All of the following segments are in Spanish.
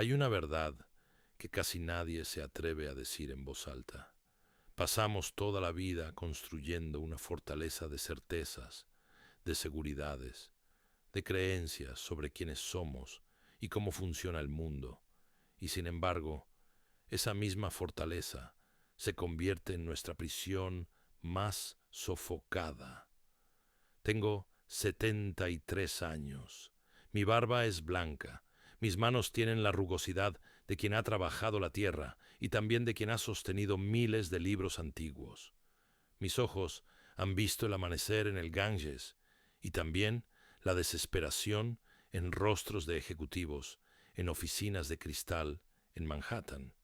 Hay una verdad que casi nadie se atreve a decir en voz alta. Pasamos toda la vida construyendo una fortaleza de certezas, de seguridades, de creencias sobre quiénes somos y cómo funciona el mundo, y sin embargo, esa misma fortaleza se convierte en nuestra prisión más sofocada. Tengo 73 años. Mi barba es blanca. Mis manos tienen la rugosidad de quien ha trabajado la tierra y también de quien ha sostenido miles de libros antiguos. Mis ojos han visto el amanecer en el Ganges y también la desesperación en rostros de ejecutivos en oficinas de cristal en Manhattan.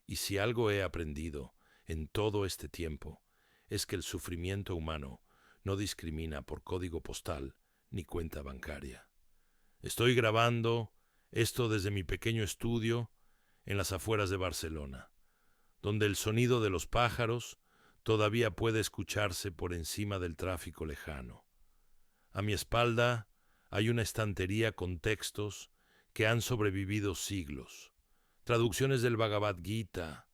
Y si algo he aprendido en todo este tiempo, es que el sufrimiento humano no discrimina por código postal ni cuenta bancaria. Estoy grabando esto desde mi pequeño estudio en las afueras de Barcelona, donde el sonido de los pájaros todavía puede escucharse por encima del tráfico lejano. A mi espalda hay una estantería con textos que han sobrevivido siglos, traducciones del Bhagavad Gita,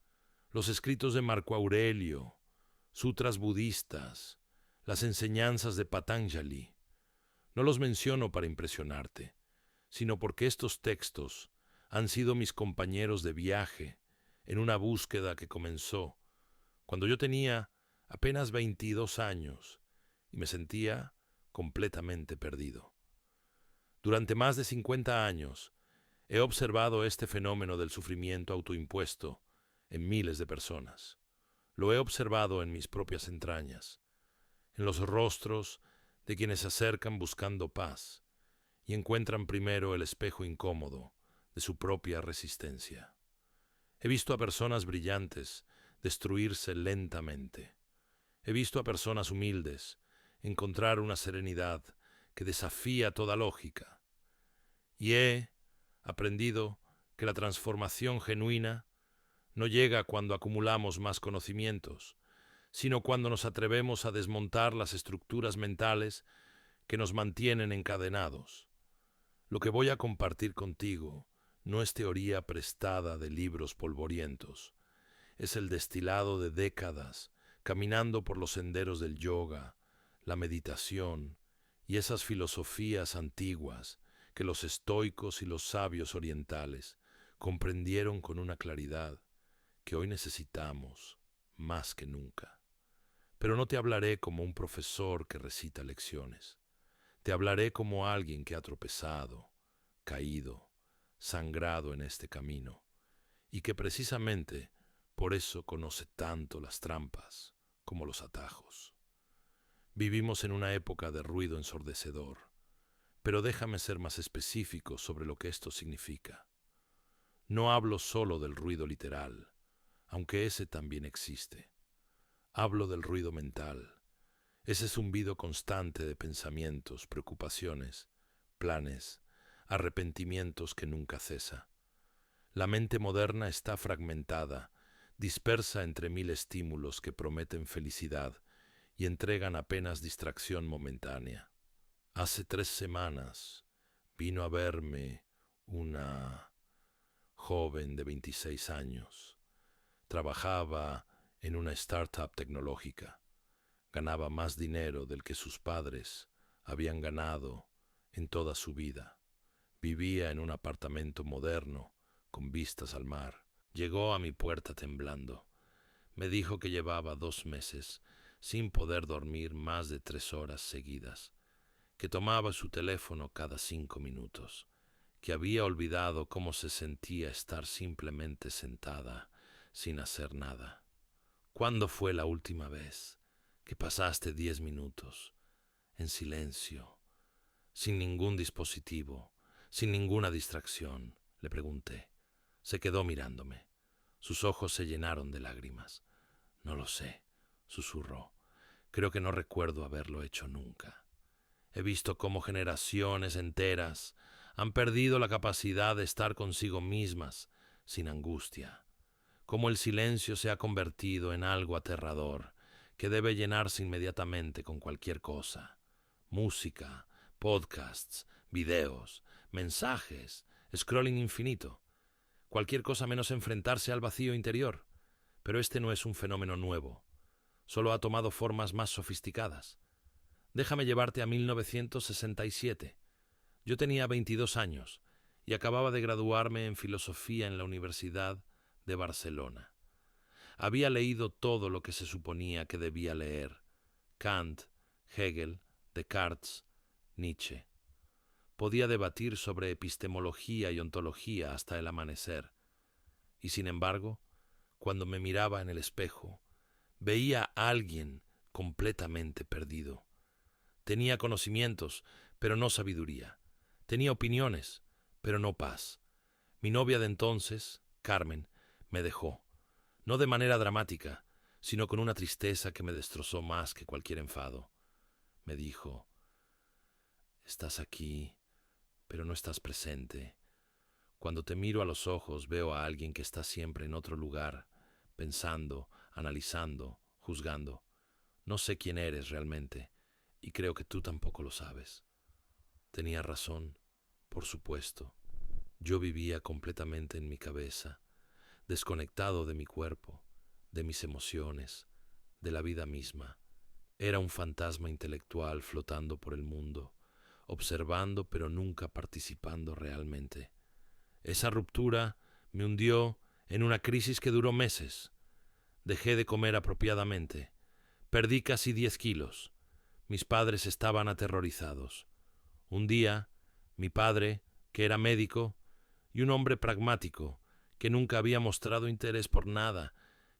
los escritos de Marco Aurelio, sutras budistas, las enseñanzas de Patanjali. No los menciono para impresionarte, sino porque estos textos han sido mis compañeros de viaje en una búsqueda que comenzó cuando yo tenía apenas 22 años y me sentía completamente perdido. Durante más de 50 años he observado este fenómeno del sufrimiento autoimpuesto en miles de personas. Lo he observado en mis propias entrañas, en los rostros de quienes se acercan buscando paz y encuentran primero el espejo incómodo de su propia resistencia. He visto a personas brillantes destruirse lentamente. He visto a personas humildes encontrar una serenidad que desafía toda lógica. Y he aprendido que la transformación genuina no llega cuando acumulamos más conocimientos, sino cuando nos atrevemos a desmontar las estructuras mentales que nos mantienen encadenados. Lo que voy a compartir contigo no es teoría prestada de libros polvorientos, es el destilado de décadas caminando por los senderos del yoga, la meditación y esas filosofías antiguas que los estoicos y los sabios orientales comprendieron con una claridad que hoy necesitamos más que nunca. Pero no te hablaré como un profesor que recita lecciones. Te hablaré como alguien que ha tropezado, caído, sangrado en este camino, y que precisamente por eso conoce tanto las trampas como los atajos. Vivimos en una época de ruido ensordecedor, pero déjame ser más específico sobre lo que esto significa. No hablo solo del ruido literal, aunque ese también existe. Hablo del ruido mental, ese zumbido constante de pensamientos, preocupaciones, planes, arrepentimientos que nunca cesa. La mente moderna está fragmentada, dispersa entre 1000 estímulos que prometen felicidad y entregan apenas distracción momentánea. Hace 3 semanas vino a verme una joven de 26 años. Trabajaba en una startup tecnológica. Ganaba más dinero del que sus padres habían ganado en toda su vida. Vivía en un apartamento moderno, con vistas al mar. Llegó a mi puerta temblando. Me dijo que llevaba 2 meses sin poder dormir más de 3 horas seguidas, que tomaba su teléfono cada 5 minutos, que había olvidado cómo se sentía estar simplemente sentada, sin hacer nada. ¿Cuándo fue la última vez que pasaste 10 minutos en silencio, sin ningún dispositivo, sin ninguna distracción? Le pregunté. Se quedó mirándome. Sus ojos se llenaron de lágrimas. No lo sé, susurró. Creo que no recuerdo haberlo hecho nunca. He visto cómo generaciones enteras han perdido la capacidad de estar consigo mismas sin angustia, cómo el silencio se ha convertido en algo aterrador que debe llenarse inmediatamente con cualquier cosa. Música, podcasts, videos, mensajes, scrolling infinito. cualquier cosa menos enfrentarse al vacío interior. Pero este no es un fenómeno nuevo, solo ha tomado formas más sofisticadas. Déjame llevarte a 1967. Yo tenía 22 años y acababa de graduarme en filosofía en la Universidad de Barcelona. Había leído todo lo que se suponía que debía leer: Kant, Hegel, Descartes, Nietzsche. Podía debatir sobre epistemología y ontología hasta el amanecer. Y sin embargo, cuando me miraba en el espejo, veía a alguien completamente perdido. Tenía conocimientos, pero no sabiduría. Tenía opiniones, pero no paz. Mi novia de entonces, Carmen, me dejó, no de manera dramática, sino con una tristeza que me destrozó más que cualquier enfado. Me dijo: «Estás aquí, pero no estás presente. Cuando te miro a los ojos veo a alguien que está siempre en otro lugar, pensando, analizando, juzgando. No sé quién eres realmente, y creo que tú tampoco lo sabes». Tenía razón, por supuesto. Yo vivía completamente en mi cabeza, desconectado de mi cuerpo, de mis emociones, de la vida misma. Era un fantasma intelectual flotando por el mundo, observando pero nunca participando realmente. Esa ruptura me hundió en una crisis que duró meses. Dejé de comer apropiadamente. Perdí casi 10 kilos. Mis padres estaban aterrorizados. Un día, mi padre, que era médico, y un hombre pragmático, que nunca había mostrado interés por nada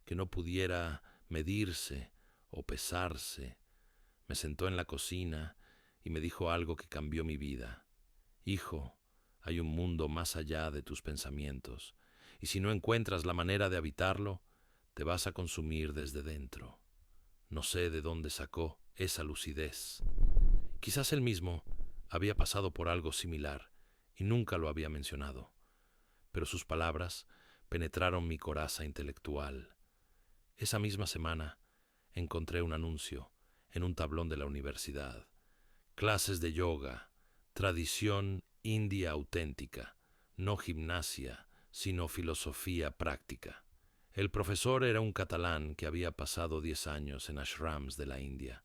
que no pudiera medirse o pesarse, me sentó en la cocina y me dijo algo que cambió mi vida. «Hijo, hay un mundo más allá de tus pensamientos, y si no encuentras la manera de habitarlo, te vas a consumir desde dentro». No sé de dónde sacó esa lucidez. Quizás él mismo había pasado por algo similar y nunca lo había mencionado, pero sus palabras penetraron mi coraza intelectual. Esa misma semana encontré un anuncio en un tablón de la universidad: clases de yoga, tradición india auténtica, no gimnasia, sino filosofía práctica. El profesor era un catalán que había pasado 10 años en ashrams de la India.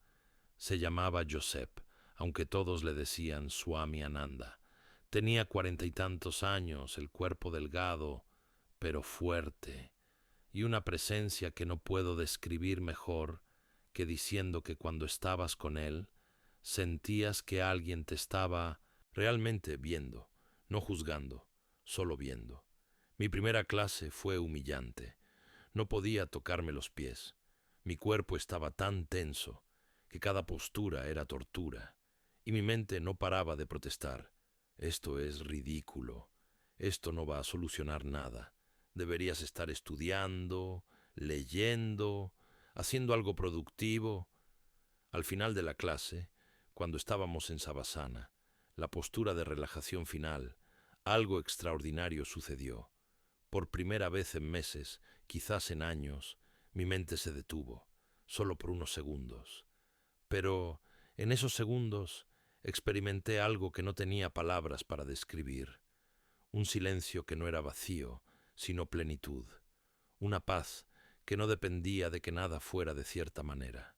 Se llamaba Josep, aunque todos le decían Swami Ananda. Tenía 40 y tantos años, el cuerpo delgado, pero fuerte, y una presencia que no puedo describir mejor que diciendo que cuando estabas con él, sentías que alguien te estaba realmente viendo, no juzgando, solo viendo. Mi primera clase fue humillante. No podía tocarme los pies. Mi cuerpo estaba tan tenso que cada postura era tortura, y mi mente no paraba de protestar: «Esto es ridículo. Esto no va a solucionar nada. Deberías estar estudiando, leyendo, haciendo algo productivo». Al final de la clase, cuando estábamos en Savasana, la postura de relajación final, algo extraordinario sucedió. Por primera vez en meses, quizás en años, mi mente se detuvo, solo por unos segundos. Pero en esos segundos experimenté algo que no tenía palabras para describir. Un silencio que no era vacío, sino plenitud. Una paz que no dependía de que nada fuera de cierta manera.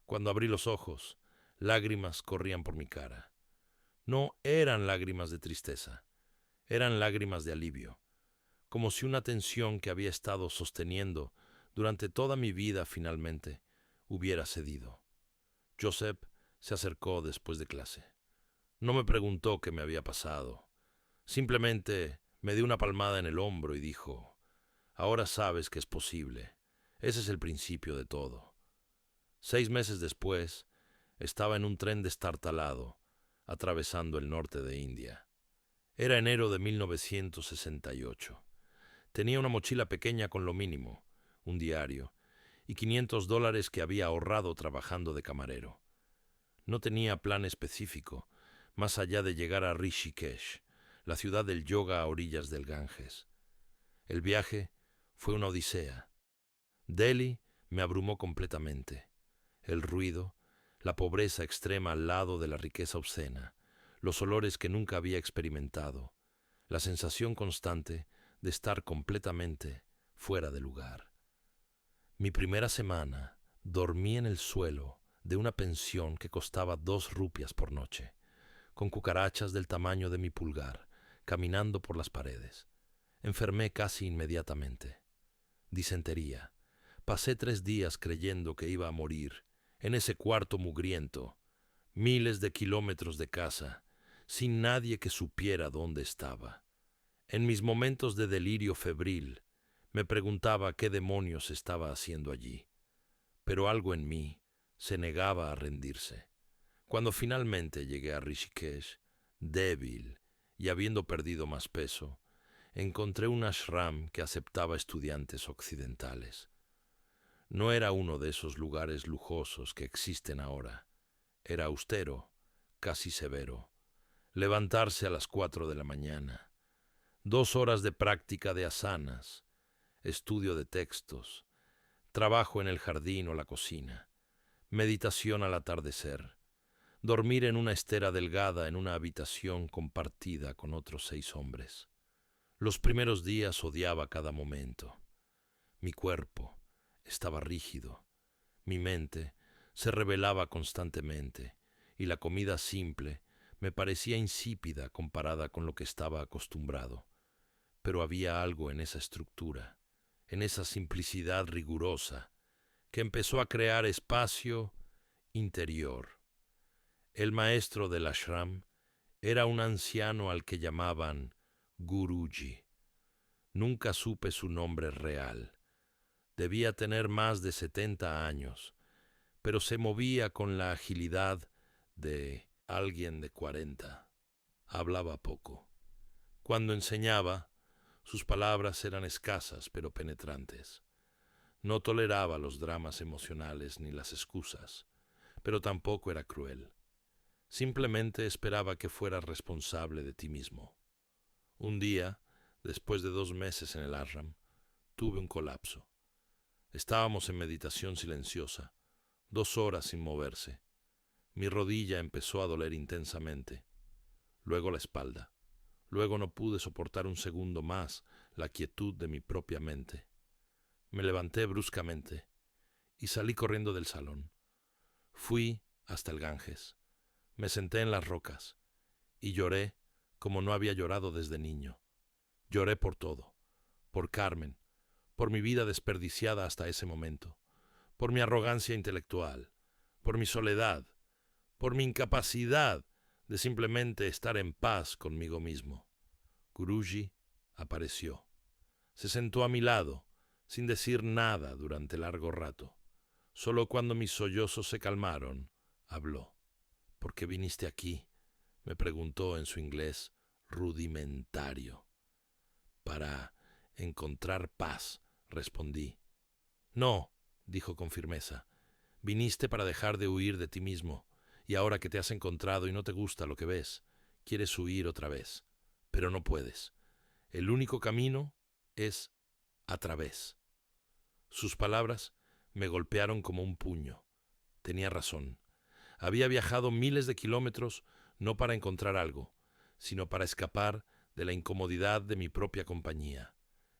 Cuando abrí los ojos, lágrimas corrían por mi cara. No eran lágrimas de tristeza, eran lágrimas de alivio, como si una tensión que había estado sosteniendo durante toda mi vida finalmente hubiera cedido. Josep se acercó después de clase. No me preguntó qué me había pasado. Simplemente me dio una palmada en el hombro y dijo: «Ahora sabes que es posible. Ese es el principio de todo». 6 meses después, estaba en un tren destartalado, atravesando el norte de India. Era enero de 1968. Tenía una mochila pequeña con lo mínimo, un diario, y $500 que había ahorrado trabajando de camarero. No tenía plan específico, más allá de llegar a Rishikesh, la ciudad del yoga a orillas del Ganges. El viaje fue una odisea. Delhi me abrumó completamente. El ruido, la pobreza extrema al lado de la riqueza obscena, los olores que nunca había experimentado, la sensación constante de estar completamente fuera de lugar. Mi primera semana dormí en el suelo de una pensión que costaba 2 rupias por noche, con cucarachas del tamaño de mi pulgar, caminando por las paredes. Enfermé casi inmediatamente. Disentería. Pasé 3 días creyendo que iba a morir en ese cuarto mugriento, miles de kilómetros de casa, sin nadie que supiera dónde estaba. En mis momentos de delirio febril, me preguntaba qué demonios estaba haciendo allí, pero algo en mí se negaba a rendirse. Cuando finalmente llegué a Rishikesh, débil y habiendo perdido más peso, encontré un ashram que aceptaba estudiantes occidentales. No era uno de esos lugares lujosos que existen ahora. Era austero, casi severo. Levantarse a las 4 de la mañana. 2 horas de práctica de asanas, estudio de textos, trabajo en el jardín o la cocina, meditación al atardecer, dormir en una estera delgada en una habitación compartida con otros 6 hombres. Los primeros días odiaba cada momento. Mi cuerpo estaba rígido, mi mente se rebelaba constantemente y la comida simple me parecía insípida comparada con lo que estaba acostumbrado. Pero había algo en esa estructura, en esa simplicidad rigurosa, que empezó a crear espacio interior. El maestro del ashram era un anciano al que llamaban Guruji. Nunca supe su nombre real. Debía tener más de 70 años, pero se movía con la agilidad de alguien de 40. Hablaba poco. Cuando enseñaba, sus palabras eran escasas pero penetrantes. No toleraba los dramas emocionales ni las excusas, pero tampoco era cruel. Simplemente esperaba que fueras responsable de ti mismo. Un día, después de 2 meses en el ashram, tuve un colapso. Estábamos en meditación silenciosa, 2 horas sin moverse. Mi rodilla empezó a doler intensamente, luego la espalda. Luego no pude soportar un segundo más la quietud de mi propia mente. Me levanté bruscamente y salí corriendo del salón. Fui hasta el Ganges. Me senté en las rocas y lloré como no había llorado desde niño. Lloré por todo, por Carmen, por mi vida desperdiciada hasta ese momento, por mi arrogancia intelectual, por mi soledad, por mi incapacidad de simplemente estar en paz conmigo mismo. Guruji apareció. Se sentó a mi lado, sin decir nada durante largo rato. Solo cuando mis sollozos se calmaron, habló. ¿Por qué viniste aquí?, me preguntó en su inglés rudimentario. Para encontrar paz, respondí. No, dijo con firmeza. Viniste para dejar de huir de ti mismo, y ahora que te has encontrado y no te gusta lo que ves, quieres huir otra vez, pero no puedes. El único camino es a través. Sus palabras me golpearon como un puño. Tenía razón. Había viajado miles de kilómetros no para encontrar algo, sino para escapar de la incomodidad de mi propia compañía.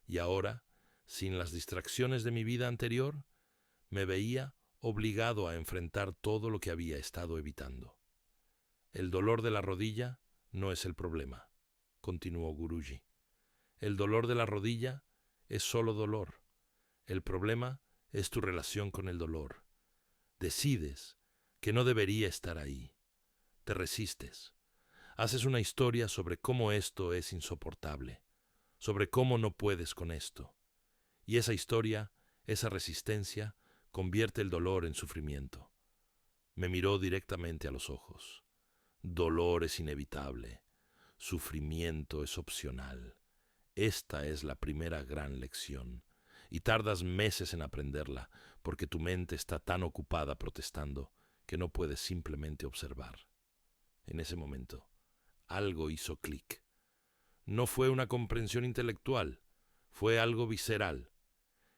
Y ahora, sin las distracciones de mi vida anterior, me veía obligado a enfrentar todo lo que había estado evitando. El dolor de la rodilla no es el problema, continuó Guruji. El dolor de la rodilla es solo dolor. El problema es tu relación con el dolor. Decides que no debería estar ahí. Te resistes. Haces una historia sobre cómo esto es insoportable, sobre cómo no puedes con esto. Y esa historia, esa resistencia, convierte el dolor en sufrimiento. Me miró directamente a los ojos. Dolor es inevitable. Sufrimiento es opcional. Esta es la primera gran lección, y tardas meses en aprenderla, porque tu mente está tan ocupada protestando que no puedes simplemente observar. En ese momento, algo hizo clic. No fue una comprensión intelectual, fue algo visceral.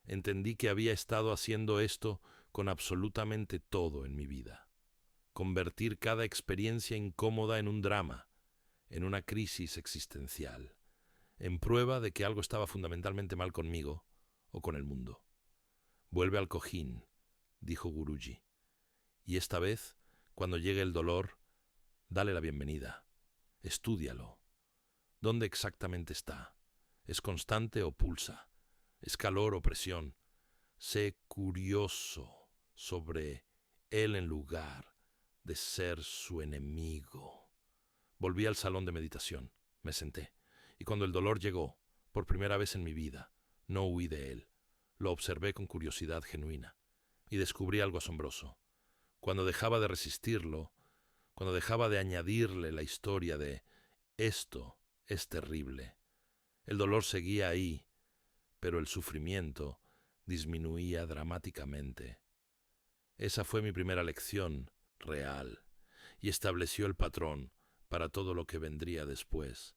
Entendí que había estado haciendo esto con absolutamente todo en mi vida. Convertir cada experiencia incómoda en un drama, en una crisis existencial. en prueba de que algo estaba fundamentalmente mal conmigo o con el mundo. «Vuelve al cojín», dijo Guruji, «y esta vez, cuando llegue el dolor, dale la bienvenida. Estúdialo. ¿Dónde exactamente está? ¿Es constante o pulsa? ¿Es calor o presión? Sé curioso sobre él en lugar de ser su enemigo». Volví al salón de meditación, me senté, y cuando el dolor llegó, por primera vez en mi vida, no huí de él. Lo observé con curiosidad genuina, y descubrí algo asombroso. Cuando dejaba de resistirlo, cuando dejaba de añadirle la historia de «esto es terrible», el dolor seguía ahí, pero el sufrimiento disminuía dramáticamente. Esa fue mi primera lección real, y estableció el patrón para todo lo que vendría después.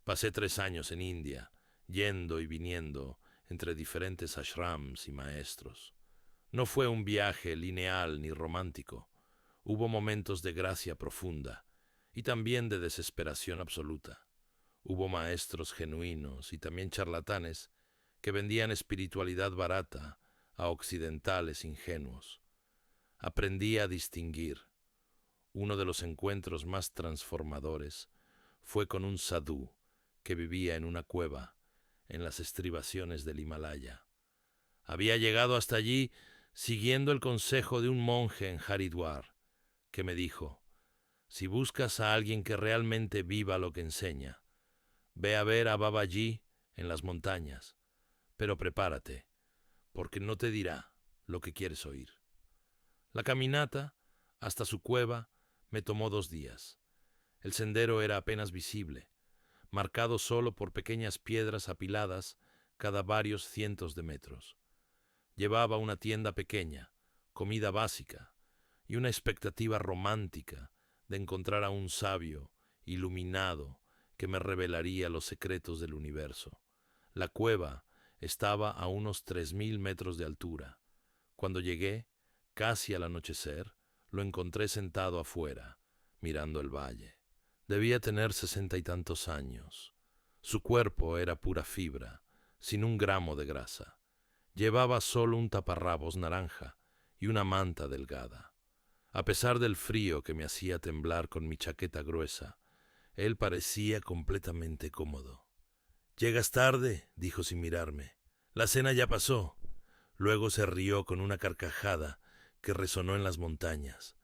Pasé 3 años en India, yendo y viniendo entre diferentes ashrams y maestros. No fue un viaje lineal ni romántico. Hubo momentos de gracia profunda y también de desesperación absoluta. Hubo maestros genuinos y también charlatanes que vendían espiritualidad barata a occidentales ingenuos. Aprendí a distinguir. Uno de los encuentros más transformadores fue con un sadhú que vivía en una cueva en las estribaciones del Himalaya. Había llegado hasta allí siguiendo el consejo de un monje en Haridwar, que me dijo: «Si buscas a alguien que realmente viva lo que enseña, ve a ver a Babaji en las montañas, pero prepárate, porque no te dirá lo que quieres oír». La caminata hasta su cueva me tomó 2 días. El sendero era apenas visible, marcado solo por pequeñas piedras apiladas cada varios cientos de metros. Llevaba una tienda pequeña, comida básica y una expectativa romántica de encontrar a un sabio iluminado que me revelaría los secretos del universo. La cueva estaba a unos 3000 metros de altura. Cuando llegué, casi al anochecer, lo encontré sentado afuera, mirando el valle. Debía tener 60 y tantos años. Su cuerpo era pura fibra, sin un gramo de grasa. Llevaba solo un taparrabos naranja y una manta delgada. A pesar del frío que me hacía temblar con mi chaqueta gruesa, él parecía completamente cómodo. «Llegas tarde», dijo sin mirarme. «La cena ya pasó». Luego se rió con una carcajada que resonó en las montañas.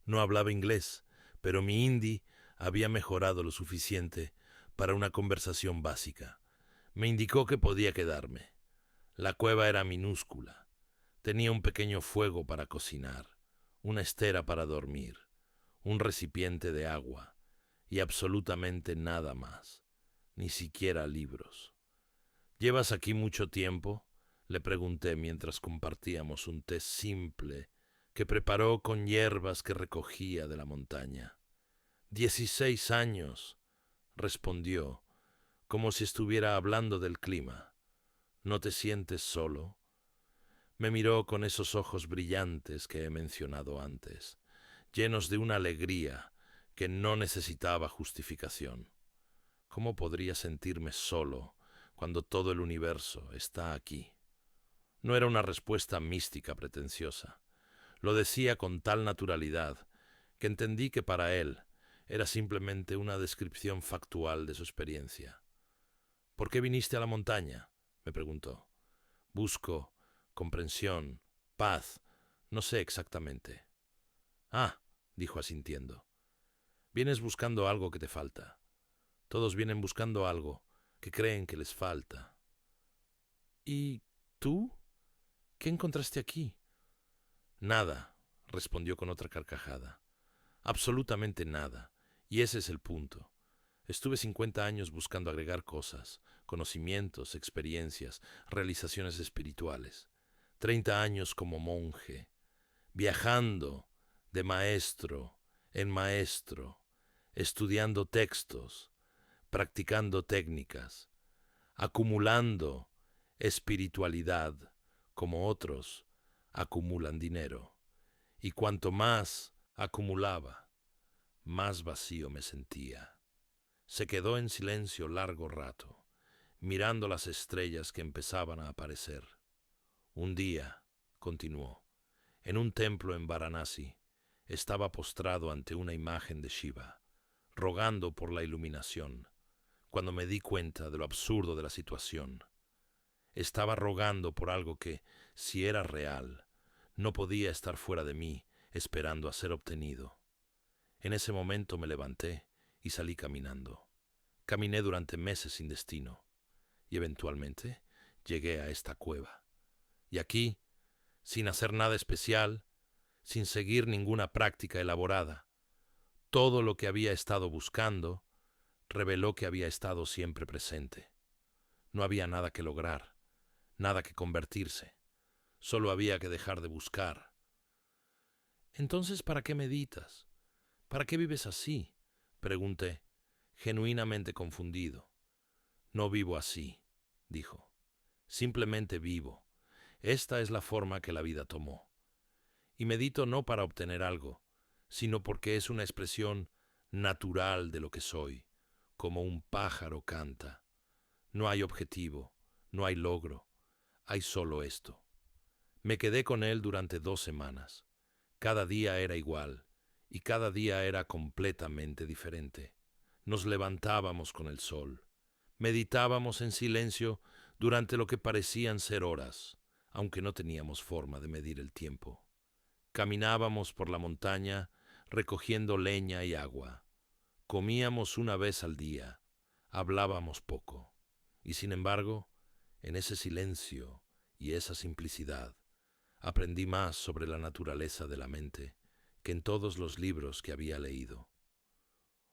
No hablaba inglés, pero mi hindi había mejorado lo suficiente para una conversación básica. Me indicó que podía quedarme. La cueva era minúscula. Tenía un pequeño fuego para cocinar, una estera para dormir, un recipiente de agua y absolutamente nada más, ni siquiera libros. «¿Llevas aquí mucho tiempo?», le pregunté mientras compartíamos un té simple que preparó con hierbas que recogía de la montaña. 16 años, respondió, como si estuviera hablando del clima. «¿No te sientes solo?». Me miró con esos ojos brillantes que he mencionado antes, llenos de una alegría que no necesitaba justificación. ¿Cómo podría sentirme solo cuando todo el universo está aquí? No era una respuesta mística pretenciosa. Lo decía con tal naturalidad que entendí que para él era simplemente una descripción factual de su experiencia. «¿Por qué viniste a la montaña?», me preguntó. «Busco comprensión, paz, no sé exactamente». «Ah», dijo asintiendo, «vienes buscando algo que te falta. Todos vienen buscando algo que creen que les falta». «¿Y tú? ¿Qué encontraste aquí?». «Nada», respondió con otra carcajada. «Absolutamente nada. Y ese es el punto. Estuve 50 años buscando agregar cosas, conocimientos, experiencias, realizaciones espirituales. 30 años como monje, viajando de maestro en maestro, estudiando textos, practicando técnicas, acumulando espiritualidad como otros acumulan dinero. Y cuanto más acumulaba, más vacío me sentía». Se quedó en silencio largo rato, mirando las estrellas que empezaban a aparecer. Un día, continuó, en un templo en Varanasi, estaba postrado ante una imagen de Shiva, rogando por la iluminación, cuando me di cuenta de lo absurdo de la situación. Estaba rogando por algo que, si era real, no podía estar fuera de mí, esperando a ser obtenido. En ese momento me levanté y salí caminando. Caminé durante meses sin destino, y eventualmente llegué a esta cueva. Y aquí, sin hacer nada especial, sin seguir ninguna práctica elaborada, todo lo que había estado buscando reveló que había estado siempre presente. No había nada que lograr, nada que convertirse. Solo había que dejar de buscar. Entonces, ¿para qué meditas? ¿Para qué vives así? Pregunté, genuinamente confundido. No vivo así, dijo. Simplemente vivo. Esta es la forma que la vida tomó. Y medito no para obtener algo, sino porque es una expresión natural de lo que soy, como un pájaro canta. No hay objetivo, no hay logro, hay solo esto. Me quedé con él durante 2 semanas. Cada día era igual, y cada día era completamente diferente. Nos levantábamos con el sol. Meditábamos en silencio durante lo que parecían ser horas, aunque no teníamos forma de medir el tiempo. Caminábamos por la montaña recogiendo leña y agua. Comíamos una vez al día. Hablábamos poco. Y sin embargo, en ese silencio y esa simplicidad, aprendí más sobre la naturaleza de la mente que en todos los libros que había leído.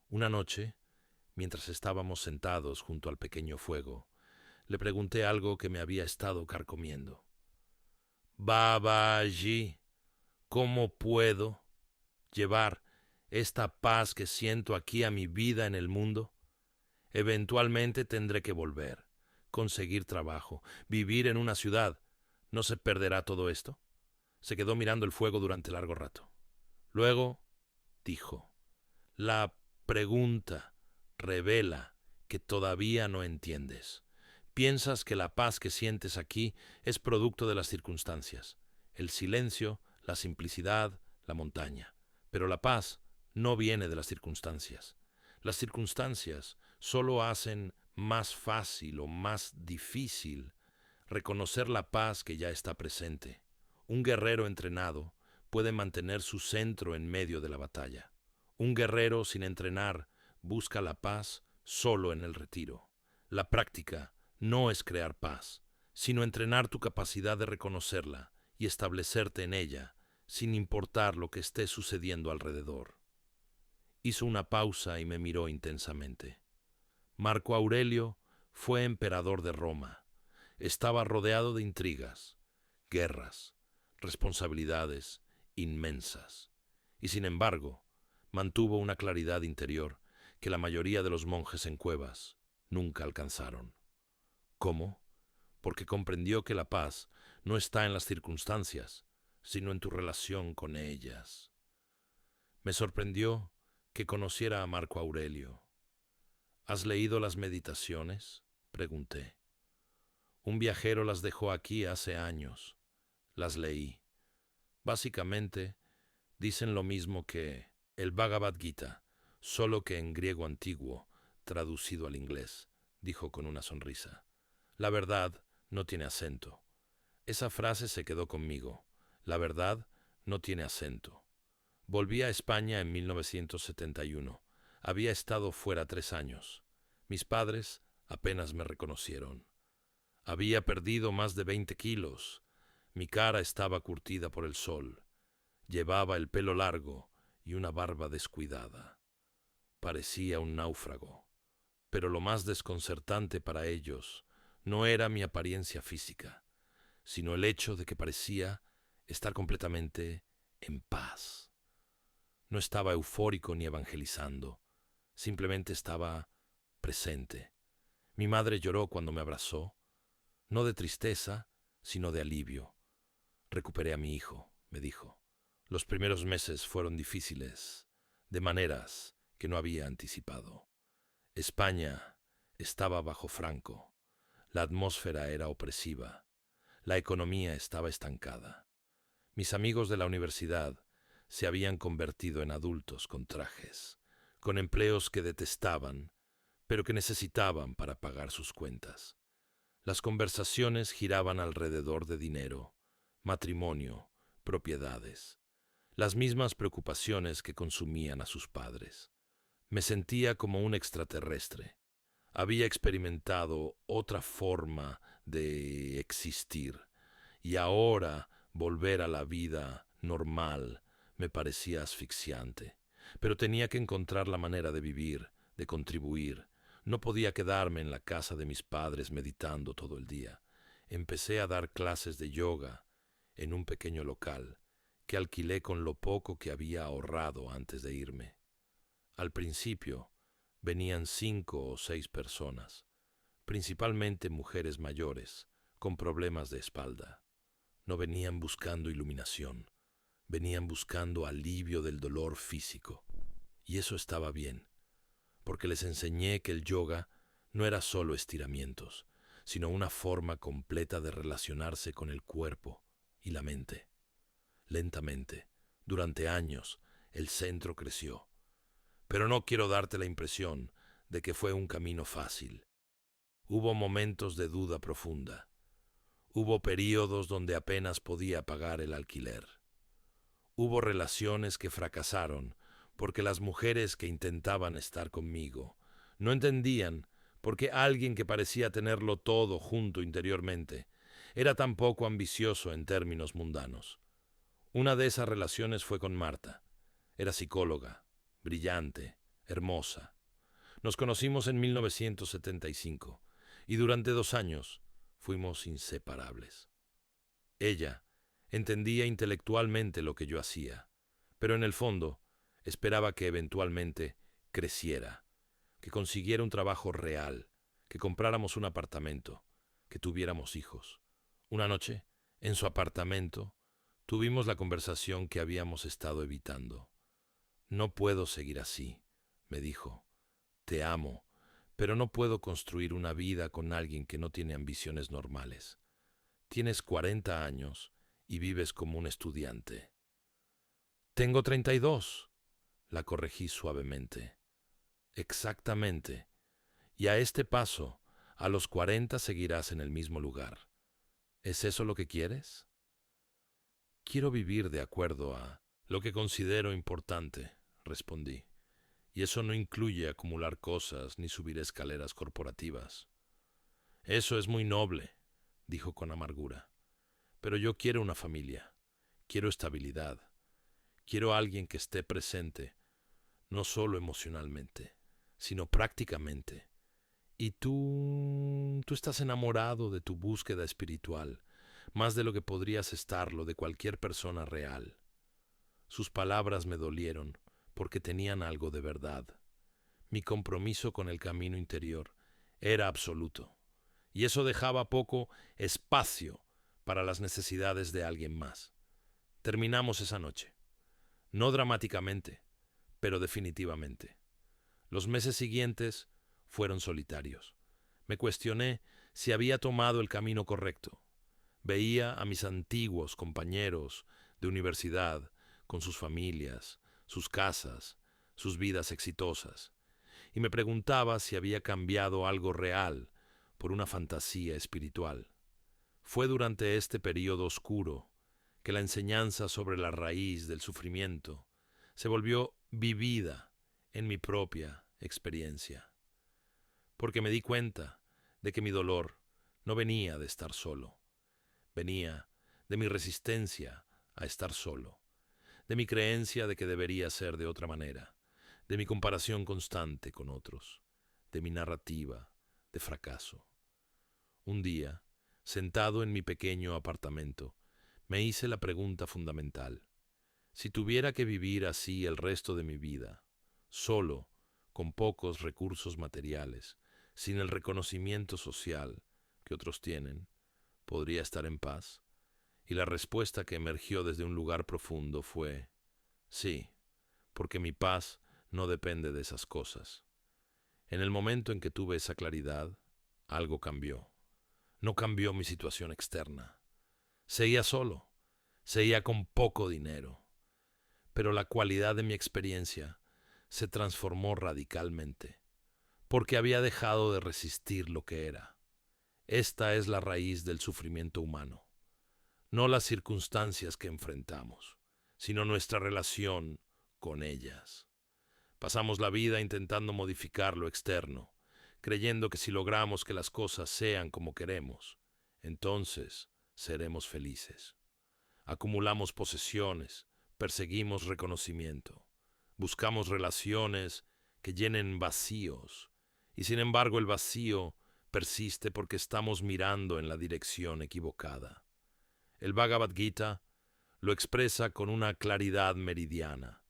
Una noche, mientras estábamos sentados junto al pequeño fuego, le pregunté algo que me había estado carcomiendo. Babaji, ¿cómo puedo llevar esta paz que siento aquí a mi vida en el mundo? Eventualmente tendré que volver, conseguir trabajo, vivir en una ciudad. ¿No se perderá todo esto? Se quedó mirando el fuego durante largo rato. Luego dijo, la pregunta revela que todavía no entiendes. Piensas que la paz que sientes aquí es producto de las circunstancias, el silencio, la simplicidad, la montaña. Pero la paz no viene de las circunstancias. Las circunstancias solo hacen más fácil o más difícil reconocer la paz que ya está presente. Un guerrero entrenado puede mantener su centro en medio de la batalla. Un guerrero sin entrenar busca la paz solo en el retiro. La práctica no es crear paz, sino entrenar tu capacidad de reconocerla y establecerte en ella, sin importar lo que esté sucediendo alrededor. Hizo una pausa y me miró intensamente. Marco Aurelio fue emperador de Roma. Estaba rodeado de intrigas, guerras, responsabilidades inmensas. Y sin embargo, mantuvo una claridad interior que la mayoría de los monjes en cuevas nunca alcanzaron. ¿Cómo? Porque comprendió que la paz no está en las circunstancias, sino en tu relación con ellas. Me sorprendió que conociera a Marco Aurelio. ¿Has leído las Meditaciones?, pregunté. Un viajero las dejó aquí hace años. Las leí. Básicamente, dicen lo mismo que el Bhagavad Gita, solo que en griego antiguo, traducido al inglés, dijo con una sonrisa. La verdad no tiene acento. Esa frase se quedó conmigo. La verdad no tiene acento. Volví a España en 1971. Había estado fuera 3 años. Mis padres apenas me reconocieron. Había perdido más de 20 kilos. Mi cara estaba curtida por el sol. Llevaba el pelo largo y una barba descuidada. Parecía un náufrago. Pero lo más desconcertante para ellos no era mi apariencia física, sino el hecho de que parecía estar completamente en paz. No estaba eufórico ni evangelizando, simplemente estaba presente. Mi madre lloró cuando me abrazó, no de tristeza, sino de alivio. Recuperé a mi hijo, me dijo. Los primeros meses fueron difíciles, de maneras que no había anticipado. España estaba bajo Franco. La atmósfera era opresiva. La economía estaba estancada. Mis amigos de la universidad se habían convertido en adultos con trajes, con empleos que detestaban, pero que necesitaban para pagar sus cuentas. Las conversaciones giraban alrededor de dinero, matrimonio, propiedades, las mismas preocupaciones que consumían a sus padres. Me sentía como un extraterrestre. Había experimentado otra forma de existir, y ahora volver a la vida normal me parecía asfixiante. Pero tenía que encontrar la manera de vivir, de contribuir. No podía quedarme en la casa de mis padres meditando todo el día. Empecé a dar clases de yoga en un pequeño local que alquilé con lo poco que había ahorrado antes de irme. Al principio venían 5 o 6 personas, principalmente mujeres mayores, con problemas de espalda. No venían buscando iluminación, venían buscando alivio del dolor físico. Y eso estaba bien, porque les enseñé que el yoga no era solo estiramientos, sino una forma completa de relacionarse con el cuerpo y la mente. Lentamente, durante años, el centro creció. Pero no quiero darte la impresión de que fue un camino fácil. Hubo momentos de duda profunda. Hubo períodos donde apenas podía pagar el alquiler. Hubo relaciones que fracasaron porque las mujeres que intentaban estar conmigo no entendían por qué alguien que parecía tenerlo todo junto interiormente era tan poco ambicioso en términos mundanos. Una de esas relaciones fue con Marta. Era psicóloga, brillante, hermosa. Nos conocimos en 1975 y durante 2 años fuimos inseparables. Ella entendía intelectualmente lo que yo hacía, pero en el fondo esperaba que eventualmente creciera, que consiguiera un trabajo real, que compráramos un apartamento, que tuviéramos hijos. Una noche, en su apartamento, tuvimos la conversación que habíamos estado evitando. No puedo seguir así, me dijo. Te amo, pero no puedo construir una vida con alguien que no tiene ambiciones normales. Tienes 40 años y vives como un estudiante. Tengo 32, la corregí suavemente. Exactamente. Y a este paso, a los 40 seguirás en el mismo lugar. ¿Es eso lo que quieres? Quiero vivir de acuerdo a lo que considero importante, respondí. Y eso no incluye acumular cosas ni subir escaleras corporativas. Eso es muy noble, dijo con amargura. Pero yo quiero una familia, quiero estabilidad, quiero alguien que esté presente, no solo emocionalmente, sino prácticamente. Y tú estás enamorado de tu búsqueda espiritual, más de lo que podrías estarlo de cualquier persona real. Sus palabras me dolieron, porque tenían algo de verdad. Mi compromiso con el camino interior era absoluto, y eso dejaba poco espacio para las necesidades de alguien más. Terminamos esa noche, no dramáticamente, pero definitivamente. Los meses siguientes fueron solitarios. Me cuestioné si había tomado el camino correcto. Veía a mis antiguos compañeros de universidad con sus familias, sus casas, sus vidas exitosas, y me preguntaba si había cambiado algo real por una fantasía espiritual. Fue durante este período oscuro que la enseñanza sobre la raíz del sufrimiento se volvió vivida en mi propia experiencia, porque me di cuenta de que mi dolor no venía de estar solo, venía de mi resistencia a estar solo, de mi creencia de que debería ser de otra manera, de mi comparación constante con otros, de mi narrativa de fracaso. Un día, sentado en mi pequeño apartamento, me hice la pregunta fundamental. Si tuviera que vivir así el resto de mi vida, solo, con pocos recursos materiales, sin el reconocimiento social que otros tienen, ¿podría estar en paz? Y la respuesta que emergió desde un lugar profundo fue, sí, porque mi paz no depende de esas cosas. En el momento en que tuve esa claridad, algo cambió. no cambió mi situación externa. Seguía solo, seguía con poco dinero, pero la cualidad de mi experiencia se transformó radicalmente, porque había dejado de resistir lo que era. Esta es la raíz del sufrimiento humano, no las circunstancias que enfrentamos, sino nuestra relación con ellas. Pasamos la vida intentando modificar lo externo, creyendo que si logramos que las cosas sean como queremos, entonces seremos felices. Acumulamos posesiones, perseguimos reconocimiento, buscamos relaciones que llenen vacíos, y sin embargo el vacío persiste porque estamos mirando en la dirección equivocada. El Bhagavad Gita lo expresa con una claridad meridiana.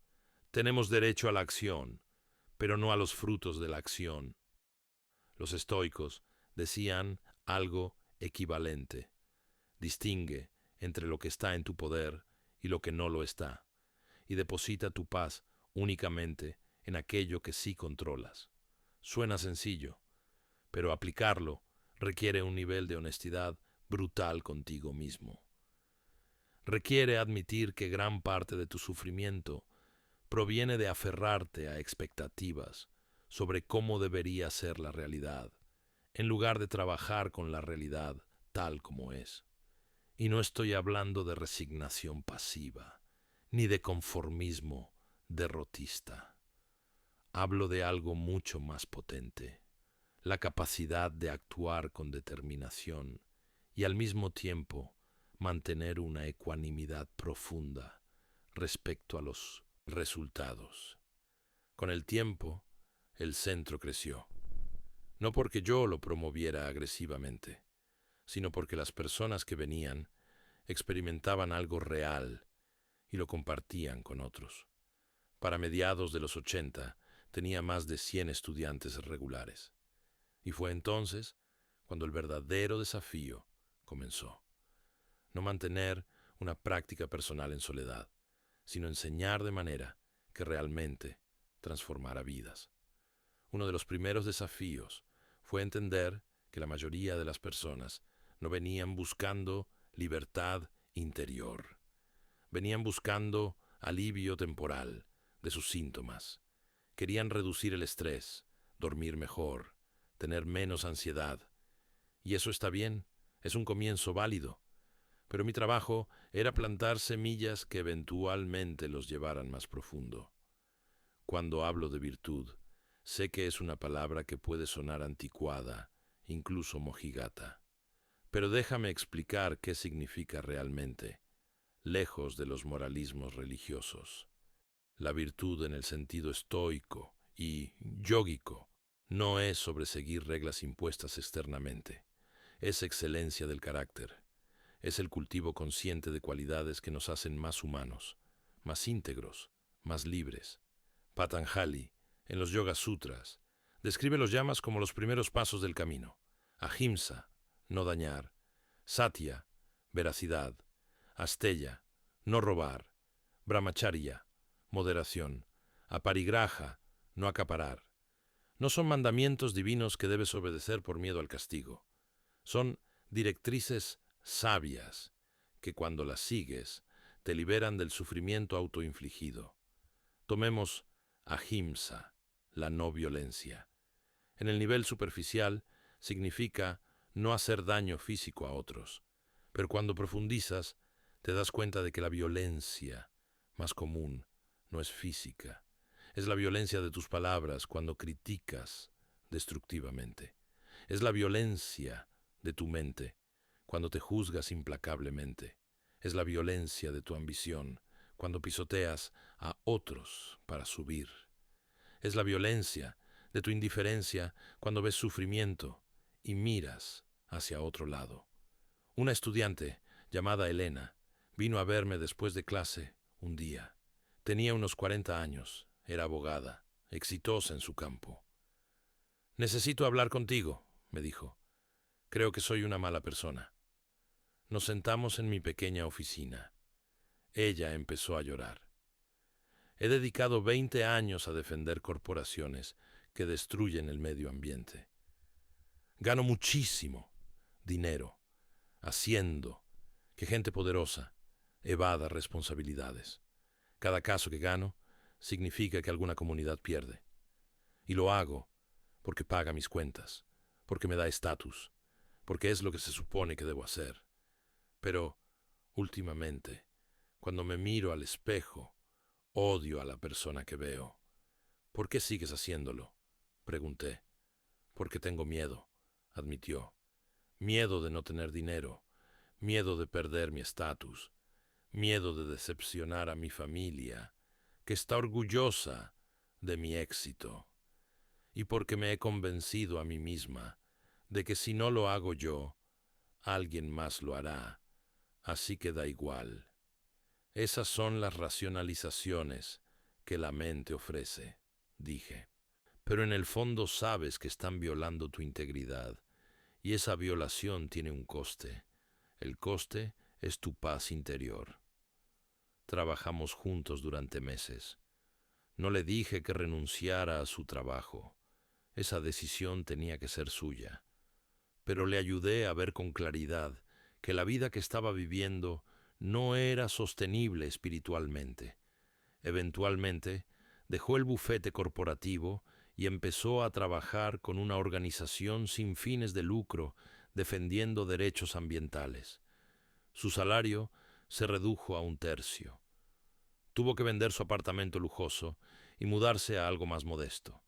Tenemos derecho a la acción, pero no a los frutos de la acción. Los estoicos decían algo equivalente. Distingue entre lo que está en tu poder y lo que no lo está, y deposita tu paz únicamente en aquello que sí controlas. Suena sencillo, pero aplicarlo requiere un nivel de honestidad brutal contigo mismo. Requiere admitir que gran parte de tu sufrimiento proviene de aferrarte a expectativas sobre cómo debería ser la realidad, en lugar de trabajar con la realidad tal como es. Y no estoy hablando de resignación pasiva, ni de conformismo derrotista. Hablo de algo mucho más potente, la capacidad de actuar con determinación y al mismo tiempo mantener una ecuanimidad profunda respecto a los resultados. Con el tiempo, el centro creció, no porque yo lo promoviera agresivamente, sino porque las personas que venían experimentaban algo real y lo compartían con otros. Para mediados de los 80 tenía más de 100 estudiantes regulares. Y fue entonces cuando el verdadero desafío comenzó. No mantener una práctica personal en soledad, sino enseñar de manera que realmente transformara vidas. Uno de los primeros desafíos fue entender que la mayoría de las personas no venían buscando libertad interior. Venían buscando alivio temporal de sus síntomas. Querían reducir el estrés, dormir mejor, tener menos ansiedad. Y eso está bien, es un comienzo válido. Pero mi trabajo era plantar semillas que eventualmente los llevaran más profundo. Cuando hablo de virtud, sé que es una palabra que puede sonar anticuada, incluso mojigata. Pero déjame explicar qué significa realmente, lejos de los moralismos religiosos. La virtud en el sentido estoico y yógico no es sobreseguir reglas impuestas externamente. Es excelencia del carácter. Es el cultivo consciente de cualidades que nos hacen más humanos, más íntegros, más libres. Patanjali, en los Yoga Sutras, describe los yamas como los primeros pasos del camino. Ahimsa, no dañar. Satya, veracidad. Asteya, no robar. Brahmacharya, moderación. Aparigraha, no acaparar. No son mandamientos divinos que debes obedecer por miedo al castigo. Son directrices sabias que cuando las sigues te liberan del sufrimiento autoinfligido. Tomemos ahimsa, la no violencia. En el nivel superficial significa no hacer daño físico a otros, pero cuando profundizas te das cuenta de que la violencia más común no es física, es la violencia de tus palabras cuando criticas destructivamente, es la violencia de tu mente cuando te juzgas implacablemente, es la violencia de tu ambición cuando pisoteas a otros para subir. Es la violencia de tu indiferencia cuando ves sufrimiento y miras hacia otro lado. Una estudiante llamada Elena vino a verme después de clase un día. Tenía unos 40 años, era abogada, exitosa en su campo. «Necesito hablar contigo», me dijo. «Creo que soy una mala persona». Nos sentamos en mi pequeña oficina. Ella empezó a llorar. He dedicado 20 años a defender corporaciones que destruyen el medio ambiente. Gano muchísimo, dinero, haciendo que gente poderosa evada responsabilidades. Cada caso que gano significa que alguna comunidad pierde. Y lo hago porque paga mis cuentas, porque me da estatus, porque es lo que se supone que debo hacer. Pero, últimamente, cuando me miro al espejo, odio a la persona que veo. ¿Por qué sigues haciéndolo?, pregunté. Porque tengo miedo, admitió. Miedo de no tener dinero, miedo de perder mi estatus, miedo de decepcionar a mi familia, que está orgullosa de mi éxito. Y porque me he convencido a mí misma de que si no lo hago yo, alguien más lo hará, así que da igual. Esas son las racionalizaciones que la mente ofrece, dije. Pero en el fondo sabes que están violando tu integridad, y esa violación tiene un coste. El coste es tu paz interior. Trabajamos juntos durante meses. No le dije que renunciara a su trabajo. Esa decisión tenía que ser suya. Pero le ayudé a ver con claridad que la vida que estaba viviendo no era sostenible espiritualmente. Eventualmente, dejó el bufete corporativo y empezó a trabajar con una organización sin fines de lucro defendiendo derechos ambientales. Su salario se redujo a 1/3. Tuvo que vender su apartamento lujoso y mudarse a algo más modesto.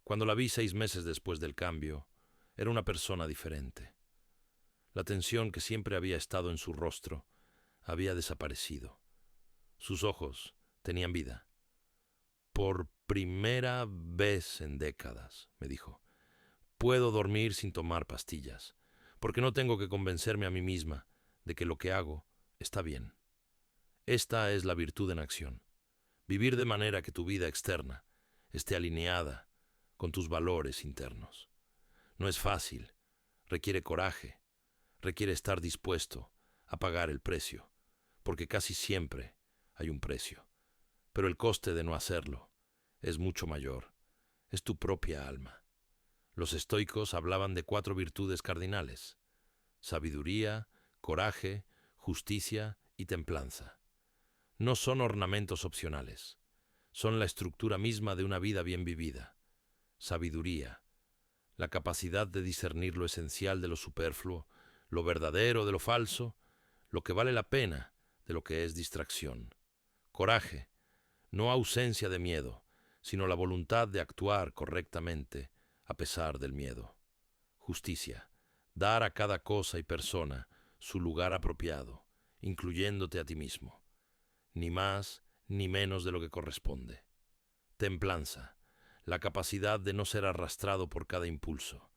Cuando la vi 6 meses después del cambio, era una persona diferente. La tensión que siempre había estado en su rostro había desaparecido. Sus ojos tenían vida. Por primera vez en décadas, me dijo, puedo dormir sin tomar pastillas, porque no tengo que convencerme a mí misma de que lo que hago está bien. Esta es la virtud en acción. Vivir de manera que tu vida externa esté alineada con tus valores internos. No es fácil, requiere coraje, requiere estar dispuesto a pagar el precio, porque casi siempre hay un precio. Pero el coste de no hacerlo es mucho mayor, es tu propia alma. Los estoicos hablaban de 4 virtudes cardinales: sabiduría, coraje, justicia y templanza. No son ornamentos opcionales, son la estructura misma de una vida bien vivida. Sabiduría, la capacidad de discernir lo esencial de lo superfluo, lo verdadero de lo falso, lo que vale la pena de lo que es distracción. Coraje, no ausencia de miedo, sino la voluntad de actuar correctamente a pesar del miedo. Justicia, dar a cada cosa y persona su lugar apropiado, incluyéndote a ti mismo, ni más ni menos de lo que corresponde. Templanza, la capacidad de no ser arrastrado por cada impulso,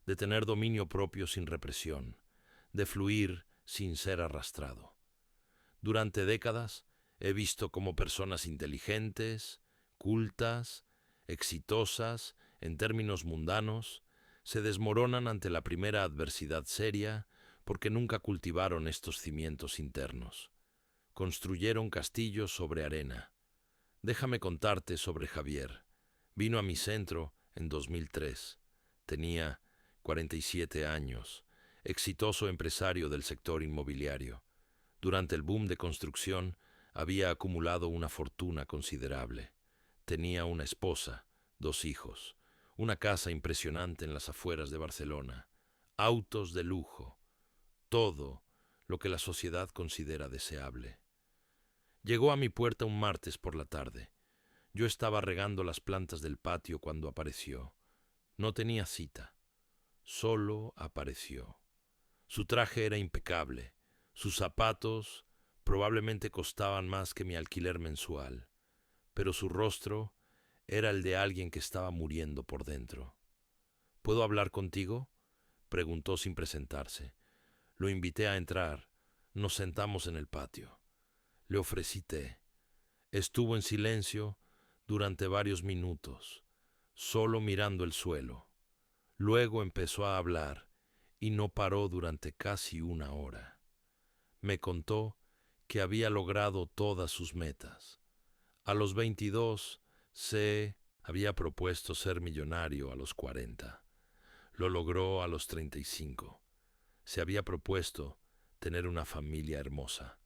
de tener dominio propio sin represión, de fluir sin ser arrastrado. Durante décadas he visto cómo personas inteligentes, cultas, exitosas en términos mundanos, se desmoronan ante la primera adversidad seria porque nunca cultivaron estos cimientos internos. Construyeron castillos sobre arena. Déjame contarte sobre Javier. Vino a mi centro en 2003. Tenía 47 años, exitoso empresario del sector inmobiliario. Durante el boom de construcción había acumulado una fortuna considerable. Tenía una esposa, 2 hijos, una casa impresionante en las afueras de Barcelona, autos de lujo, todo lo que la sociedad considera deseable. Llegó a mi puerta un martes por la tarde. Yo estaba regando las plantas del patio cuando apareció. No tenía cita, solo apareció. Su traje era impecable, sus zapatos probablemente costaban más que mi alquiler mensual, pero su rostro era el de alguien que estaba muriendo por dentro. ¿Puedo hablar contigo?, preguntó sin presentarse. Lo invité a entrar. Nos sentamos en el patio. Le ofrecí té. Estuvo en silencio durante varios minutos, solo mirando el suelo. Luego empezó a hablar y no paró durante casi 1 hora. Me contó que había logrado todas sus metas. A los 22 se había propuesto ser millonario a los 40. Lo logró a los 35. Se había propuesto tener una familia hermosa.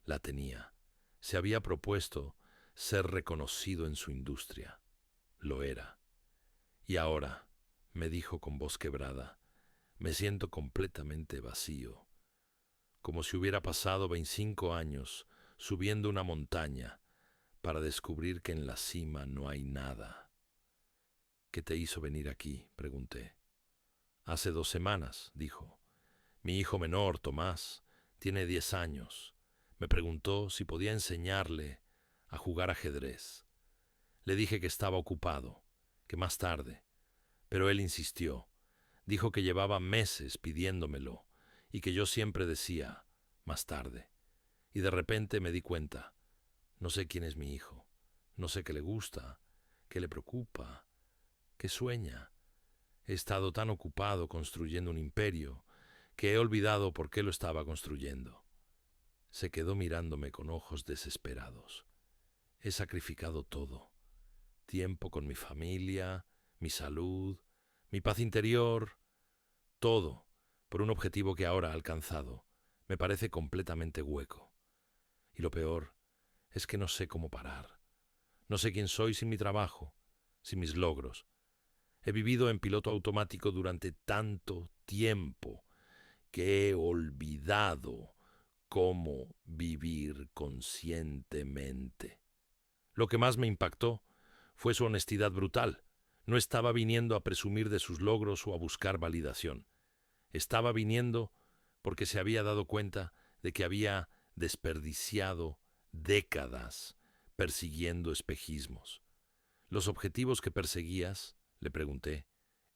La tenía. Se había propuesto ser reconocido en su industria. Lo era. Y ahora, me dijo con voz quebrada, me siento completamente vacío, como si hubiera pasado 25 años subiendo una montaña para descubrir que en la cima no hay nada. ¿Qué te hizo venir aquí?, pregunté. Hace 2 semanas, dijo. Mi hijo menor, Tomás, tiene 10 años. Me preguntó si podía enseñarle a jugar ajedrez. Le dije que estaba ocupado, que más tarde, pero él insistió. Dijo que llevaba meses pidiéndomelo y que yo siempre decía, más tarde. Y de repente me di cuenta, no sé quién es mi hijo, no sé qué le gusta, qué le preocupa, qué sueña. He estado tan ocupado construyendo un imperio que he olvidado por qué lo estaba construyendo. Se quedó mirándome con ojos desesperados. He sacrificado todo. Tiempo con mi familia, mi salud, mi paz interior, todo, por un objetivo que ahora ha alcanzado. Me parece completamente hueco. Y lo peor es que no sé cómo parar. No sé quién soy sin mi trabajo, sin mis logros. He vivido en piloto automático durante tanto tiempo que he olvidado cómo vivir conscientemente. Lo que más me impactó fue su honestidad brutal. No estaba viniendo a presumir de sus logros o a buscar validación. Estaba viniendo porque se había dado cuenta de que había desperdiciado décadas persiguiendo espejismos. ¿Los objetivos que perseguías, le pregunté,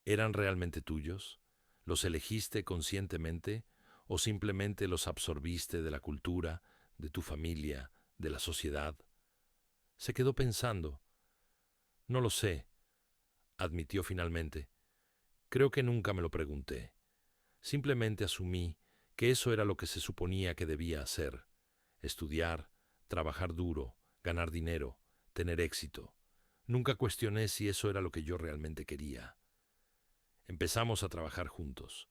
eran realmente tuyos? ¿Los elegiste conscientemente o simplemente los absorbiste de la cultura, de tu familia, de la sociedad? Se quedó pensando. No lo sé, admitió finalmente. Creo que nunca me lo pregunté. Simplemente asumí que eso era lo que se suponía que debía hacer: estudiar, trabajar duro, ganar dinero, tener éxito. Nunca cuestioné si eso era lo que yo realmente quería. Empezamos a trabajar juntos,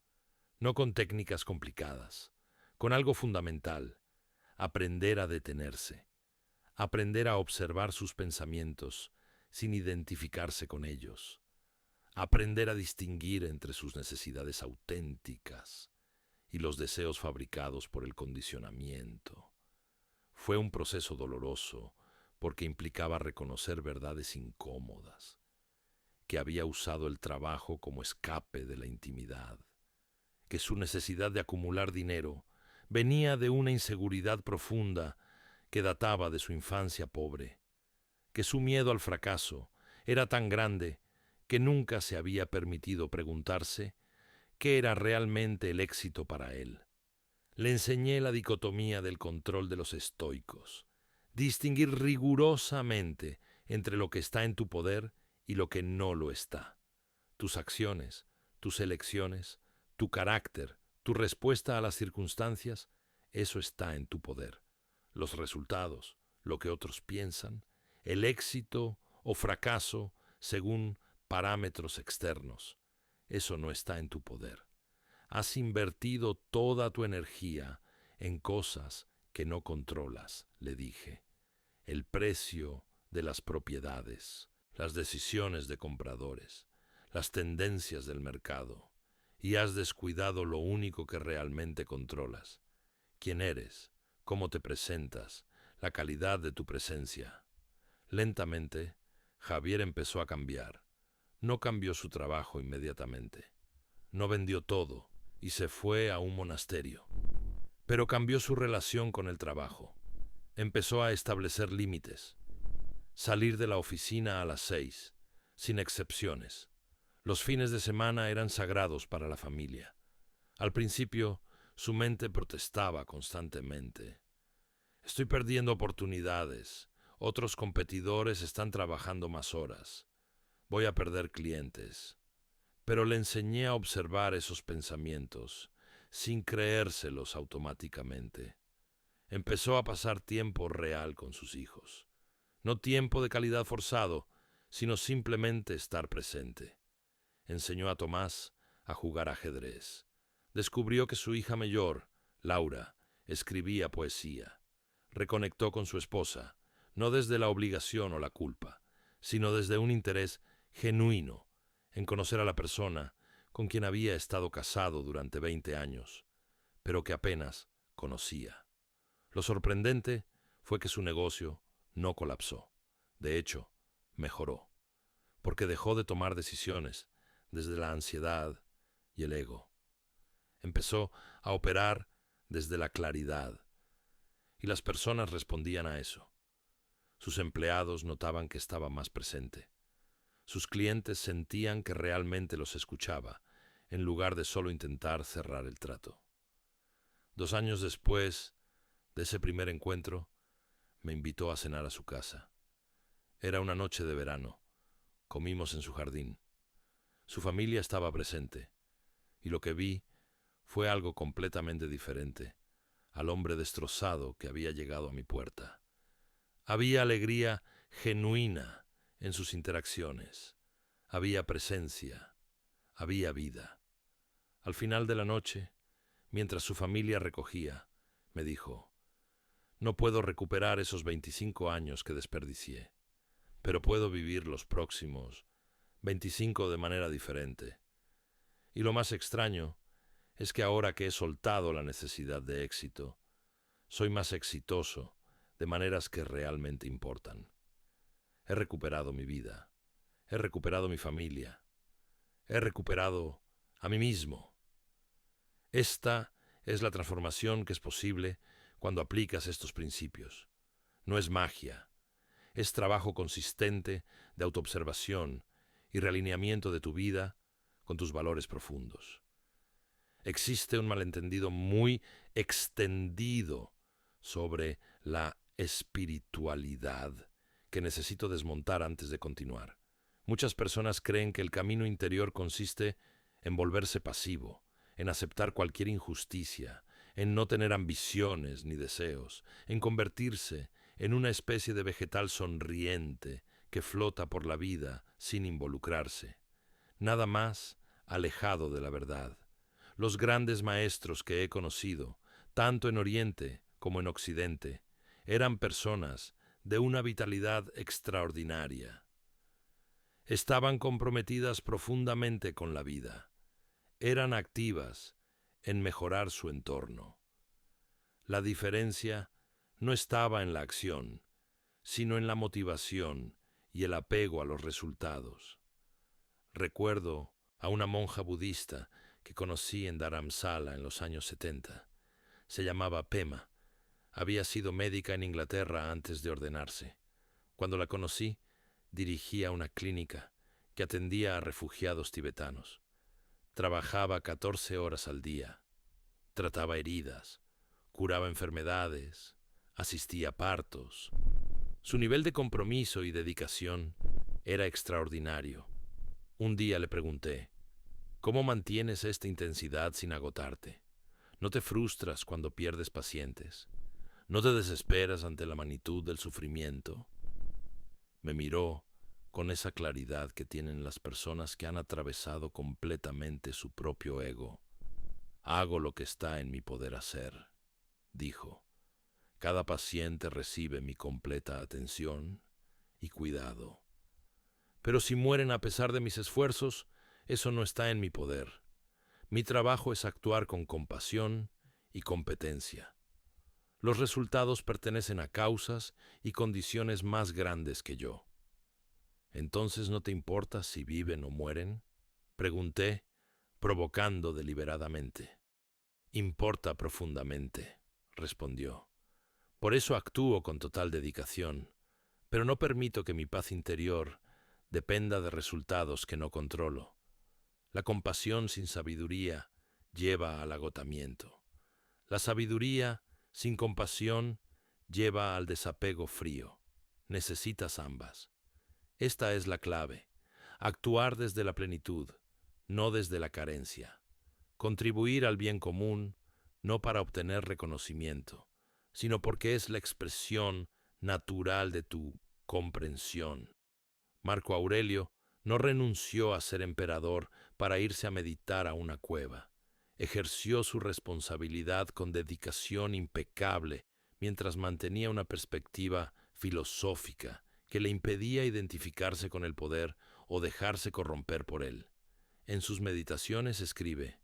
no con técnicas complicadas, con algo fundamental: aprender a detenerse, aprender a observar sus pensamientos sin identificarse con ellos, aprender a distinguir entre sus necesidades auténticas y los deseos fabricados por el condicionamiento. Fue un proceso doloroso porque implicaba reconocer verdades incómodas, que había usado el trabajo como escape de la intimidad, que su necesidad de acumular dinero venía de una inseguridad profunda que databa de su infancia pobre, que su miedo al fracaso era tan grande que nunca se había permitido preguntarse qué era realmente el éxito para él. Le enseñé la dicotomía del control de los estoicos, distinguir rigurosamente entre lo que está en tu poder y lo que no lo está. Tus acciones, tus elecciones, tu carácter, tu respuesta a las circunstancias, eso está en tu poder. Los resultados, lo que otros piensan, el éxito o fracaso según parámetros externos, eso no está en tu poder. Has invertido toda tu energía en cosas que no controlas, le dije. El precio de las propiedades, las decisiones de compradores, las tendencias del mercado, y has descuidado lo único que realmente controlas: quién eres, cómo te presentas, la calidad de tu presencia. Lentamente, Javier empezó a cambiar. No cambió su trabajo inmediatamente. No vendió todo y se fue a un monasterio. Pero cambió su relación con el trabajo. Empezó a establecer límites. Salir de la oficina a las 6, sin excepciones. Los fines de semana eran sagrados para la familia. Al principio, su mente protestaba constantemente. Estoy perdiendo oportunidades. Otros competidores están trabajando más horas. Voy a perder clientes. Pero le enseñé a observar esos pensamientos, sin creérselos automáticamente. Empezó a pasar tiempo real con sus hijos. No tiempo de calidad forzado, sino simplemente estar presente. Enseñó a Tomás a jugar ajedrez. Descubrió que su hija mayor, Laura, escribía poesía. Reconectó con su esposa, no desde la obligación o la culpa, sino desde un interés genuino en conocer a la persona con quien había estado casado durante 20 años, pero que apenas conocía. Lo sorprendente fue que su negocio no colapsó. De hecho, mejoró, porque dejó de tomar decisiones desde la ansiedad y el ego. Empezó a operar desde la claridad, y las personas respondían a eso. Sus empleados notaban que estaba más presente. Sus clientes sentían que realmente los escuchaba, en lugar de solo intentar cerrar el trato. 2 años después de ese primer encuentro, me invitó a cenar a su casa. Era una noche de verano. Comimos en su jardín. Su familia estaba presente, y lo que vi fue algo completamente diferente al hombre destrozado que había llegado a mi puerta. Había alegría genuina en sus interacciones. Había presencia. Había vida. Al final de la noche, mientras su familia recogía, me dijo: «No puedo recuperar esos 25 años que desperdicié, pero puedo vivir los próximos 25 de manera diferente. Y lo más extraño es que ahora que he soltado la necesidad de éxito, soy más exitoso de maneras que realmente importan. He recuperado mi vida, he recuperado mi familia, he recuperado a mí mismo». Esta es la transformación que es posible cuando aplicas estos principios. No es magia, es trabajo consistente de autoobservación y realineamiento de tu vida con tus valores profundos. Existe un malentendido muy extendido sobre la espiritualidad que necesito desmontar antes de continuar. Muchas personas creen que el camino interior consiste en volverse pasivo, en aceptar cualquier injusticia, en no tener ambiciones ni deseos, en convertirse en una especie de vegetal sonriente que flota por la vida sin involucrarse. Nada más alejado de la verdad. Los grandes maestros que he conocido, tanto en Oriente como en Occidente, eran personas de una vitalidad extraordinaria. Estaban comprometidas profundamente con la vida. Eran activas en mejorar su entorno. La diferencia no estaba en la acción, sino en la motivación y el apego a los resultados. Recuerdo a una monja budista que conocí en Dharamsala en los años 70. Se llamaba Pema. Había sido médica en Inglaterra antes de ordenarse. Cuando la conocí, dirigía una clínica que atendía a refugiados tibetanos. Trabajaba 14 horas al día. Trataba heridas, curaba enfermedades, asistía a partos. Su nivel de compromiso y dedicación era extraordinario. Un día le pregunté: «¿Cómo mantienes esta intensidad sin agotarte? ¿No te frustras cuando pierdes pacientes? ¿No te desesperas ante la magnitud del sufrimiento?». Me miró con esa claridad que tienen las personas que han atravesado completamente su propio ego. «Hago lo que está en mi poder hacer», dijo. «Cada paciente recibe mi completa atención y cuidado. Pero si mueren a pesar de mis esfuerzos, eso no está en mi poder. Mi trabajo es actuar con compasión y competencia. Los resultados pertenecen a causas y condiciones más grandes que yo». «¿Entonces no te importa si viven o mueren?», pregunté, provocando deliberadamente. «Importa profundamente», respondió. «Por eso actúo con total dedicación, pero no permito que mi paz interior dependa de resultados que no controlo. La compasión sin sabiduría lleva al agotamiento. La sabiduría sin compasión lleva al desapego frío. Necesitas ambas. Esta es la clave: actuar desde la plenitud, no desde la carencia. Contribuir al bien común, no para obtener reconocimiento, sino porque es la expresión natural de tu comprensión. Marco Aurelio no renunció a ser emperador para irse a meditar a una cueva. Ejerció su responsabilidad con dedicación impecable mientras mantenía una perspectiva filosófica que le impedía identificarse con el poder o dejarse corromper por él. En sus meditaciones escribe: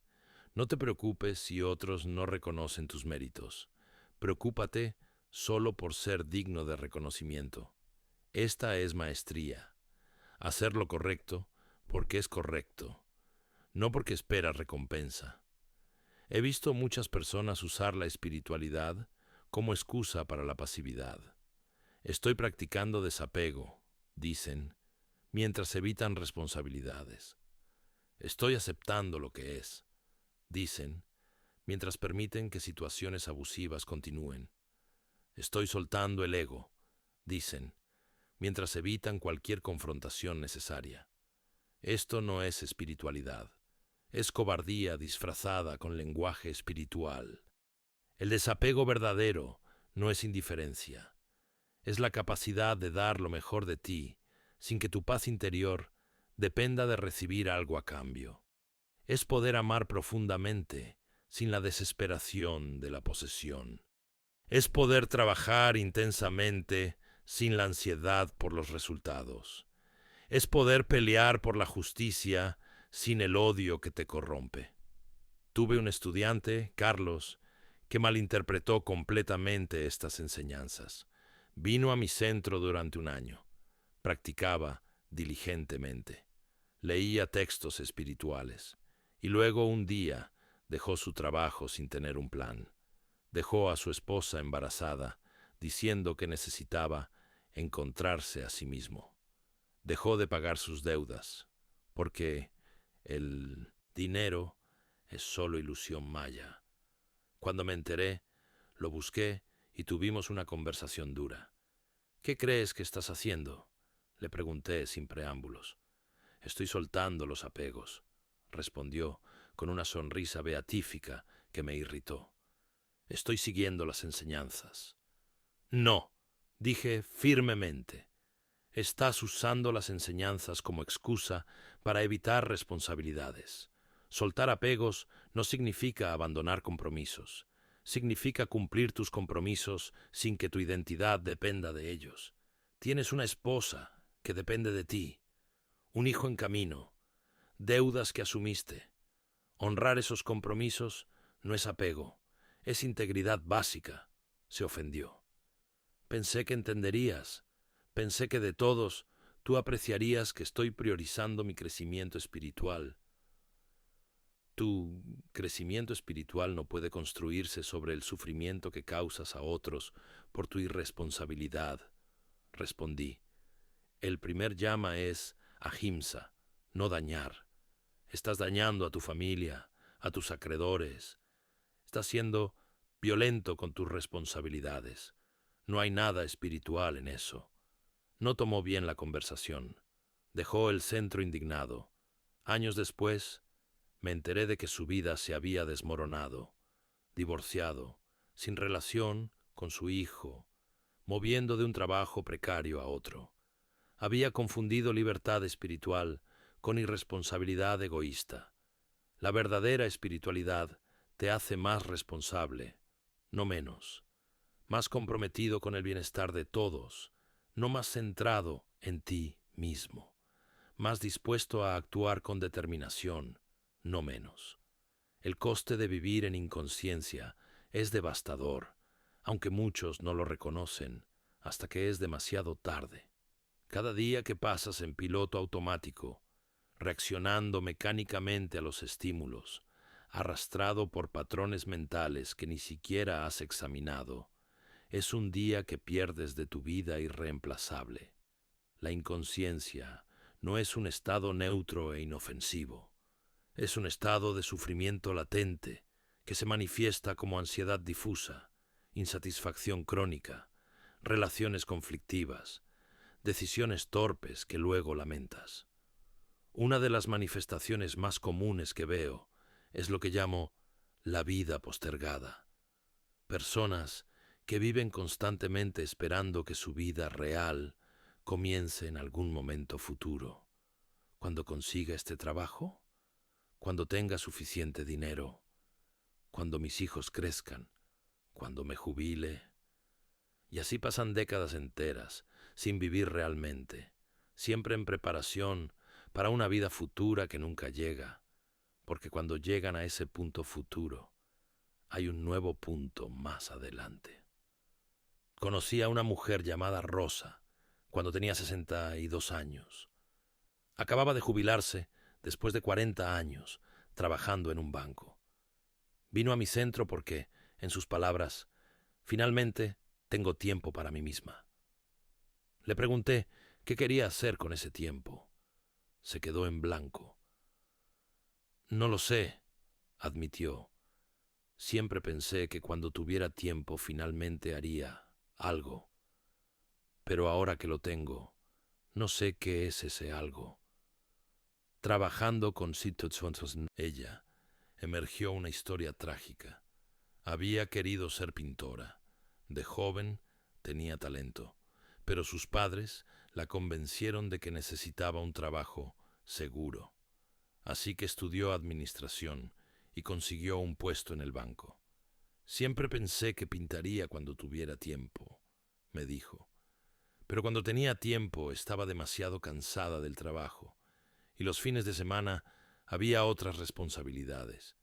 no te preocupes si otros no reconocen tus méritos. Preocúpate solo por ser digno de reconocimiento. Esta es maestría. Hacer lo correcto porque es correcto, no porque esperas recompensa. He visto muchas personas usar la espiritualidad como excusa para la pasividad. Estoy practicando desapego, dicen, mientras evitan responsabilidades. Estoy aceptando lo que es, dicen, mientras permiten que situaciones abusivas continúen. Estoy soltando el ego, dicen, mientras evitan cualquier confrontación necesaria. Esto no es espiritualidad, es cobardía disfrazada con lenguaje espiritual. El desapego verdadero no es indiferencia, es la capacidad de dar lo mejor de ti sin que tu paz interior dependa de recibir algo a cambio. Es poder amar profundamente sin la desesperación de la posesión. Es poder trabajar intensamente sin la ansiedad por los resultados. Es poder pelear por la justicia sin el odio que te corrompe. Tuve un estudiante, Carlos, que malinterpretó completamente estas enseñanzas. Vino a mi centro durante un año. Practicaba diligentemente. Leía textos espirituales. Y luego un día dejó su trabajo sin tener un plan. Dejó a su esposa embarazada, diciendo que necesitaba encontrarse a sí mismo. Dejó de pagar sus deudas, porque el dinero es solo ilusión maya. Cuando me enteré, lo busqué y tuvimos una conversación dura. ¿Qué crees que estás haciendo?, le pregunté sin preámbulos. Estoy soltando los apegos, respondió con una sonrisa beatífica que me irritó. Estoy siguiendo las enseñanzas. No, dije firmemente. Estás usando las enseñanzas como excusa para evitar responsabilidades. Soltar apegos no significa abandonar compromisos. Significa cumplir tus compromisos sin que tu identidad dependa de ellos. Tienes una esposa que depende de ti, un hijo en camino, deudas que asumiste. Honrar esos compromisos no es apego, es integridad básica, se ofendió. Pensé que entenderías. Pensé que de todos tú apreciarías que estoy priorizando mi crecimiento espiritual. Tu crecimiento espiritual no puede construirse sobre el sufrimiento que causas a otros por tu irresponsabilidad, respondí. El primer llama es ahimsa, no dañar. Estás dañando a tu familia, a tus acreedores. Estás siendo violento con tus responsabilidades. No hay nada espiritual en eso. No tomó bien la conversación. Dejó el centro indignado. Años después, me enteré de que su vida se había desmoronado, divorciado, sin relación con su hijo, moviendo de un trabajo precario a otro. Había confundido libertad espiritual con irresponsabilidad egoísta. La verdadera espiritualidad te hace más responsable, no menos, más comprometido con el bienestar de todos, no más centrado en ti mismo, más dispuesto a actuar con determinación, no menos. El coste de vivir en inconsciencia es devastador, aunque muchos no lo reconocen, hasta que es demasiado tarde. Cada día que pasas en piloto automático, reaccionando mecánicamente a los estímulos, arrastrado por patrones mentales que ni siquiera has examinado, es un día que pierdes de tu vida irreemplazable. La inconsciencia no es un estado neutro e inofensivo. Es un estado de sufrimiento latente que se manifiesta como ansiedad difusa, insatisfacción crónica, relaciones conflictivas, decisiones torpes que luego lamentas. Una de las manifestaciones más comunes que veo es lo que llamo la vida postergada. Personas que viven constantemente esperando que su vida real comience en algún momento futuro. Cuando consiga este trabajo, cuando tenga suficiente dinero, cuando mis hijos crezcan, cuando me jubile. Y así pasan décadas enteras, sin vivir realmente, siempre en preparación para una vida futura que nunca llega, porque cuando llegan a ese punto futuro, hay un nuevo punto más adelante. Conocí a una mujer llamada Rosa cuando tenía 62 años. Acababa de jubilarse después de 40 años trabajando en un banco. Vino a mi centro porque, en sus palabras, finalmente tengo tiempo para mí misma. Le pregunté qué quería hacer con ese tiempo. Se quedó en blanco. No lo sé, admitió. Siempre pensé que cuando tuviera tiempo finalmente haría algo. Pero ahora que lo tengo, no sé qué es ese algo. Trabajando con situaciones, ella emergió una historia trágica. Había querido ser pintora. De joven tenía talento, pero sus padres la convencieron de que necesitaba un trabajo seguro. Así que estudió administración y consiguió un puesto en el banco. Siempre pensé que pintaría cuando tuviera tiempo, me dijo. Pero cuando tenía tiempo estaba demasiado cansada del trabajo y los fines de semana había otras responsabilidades.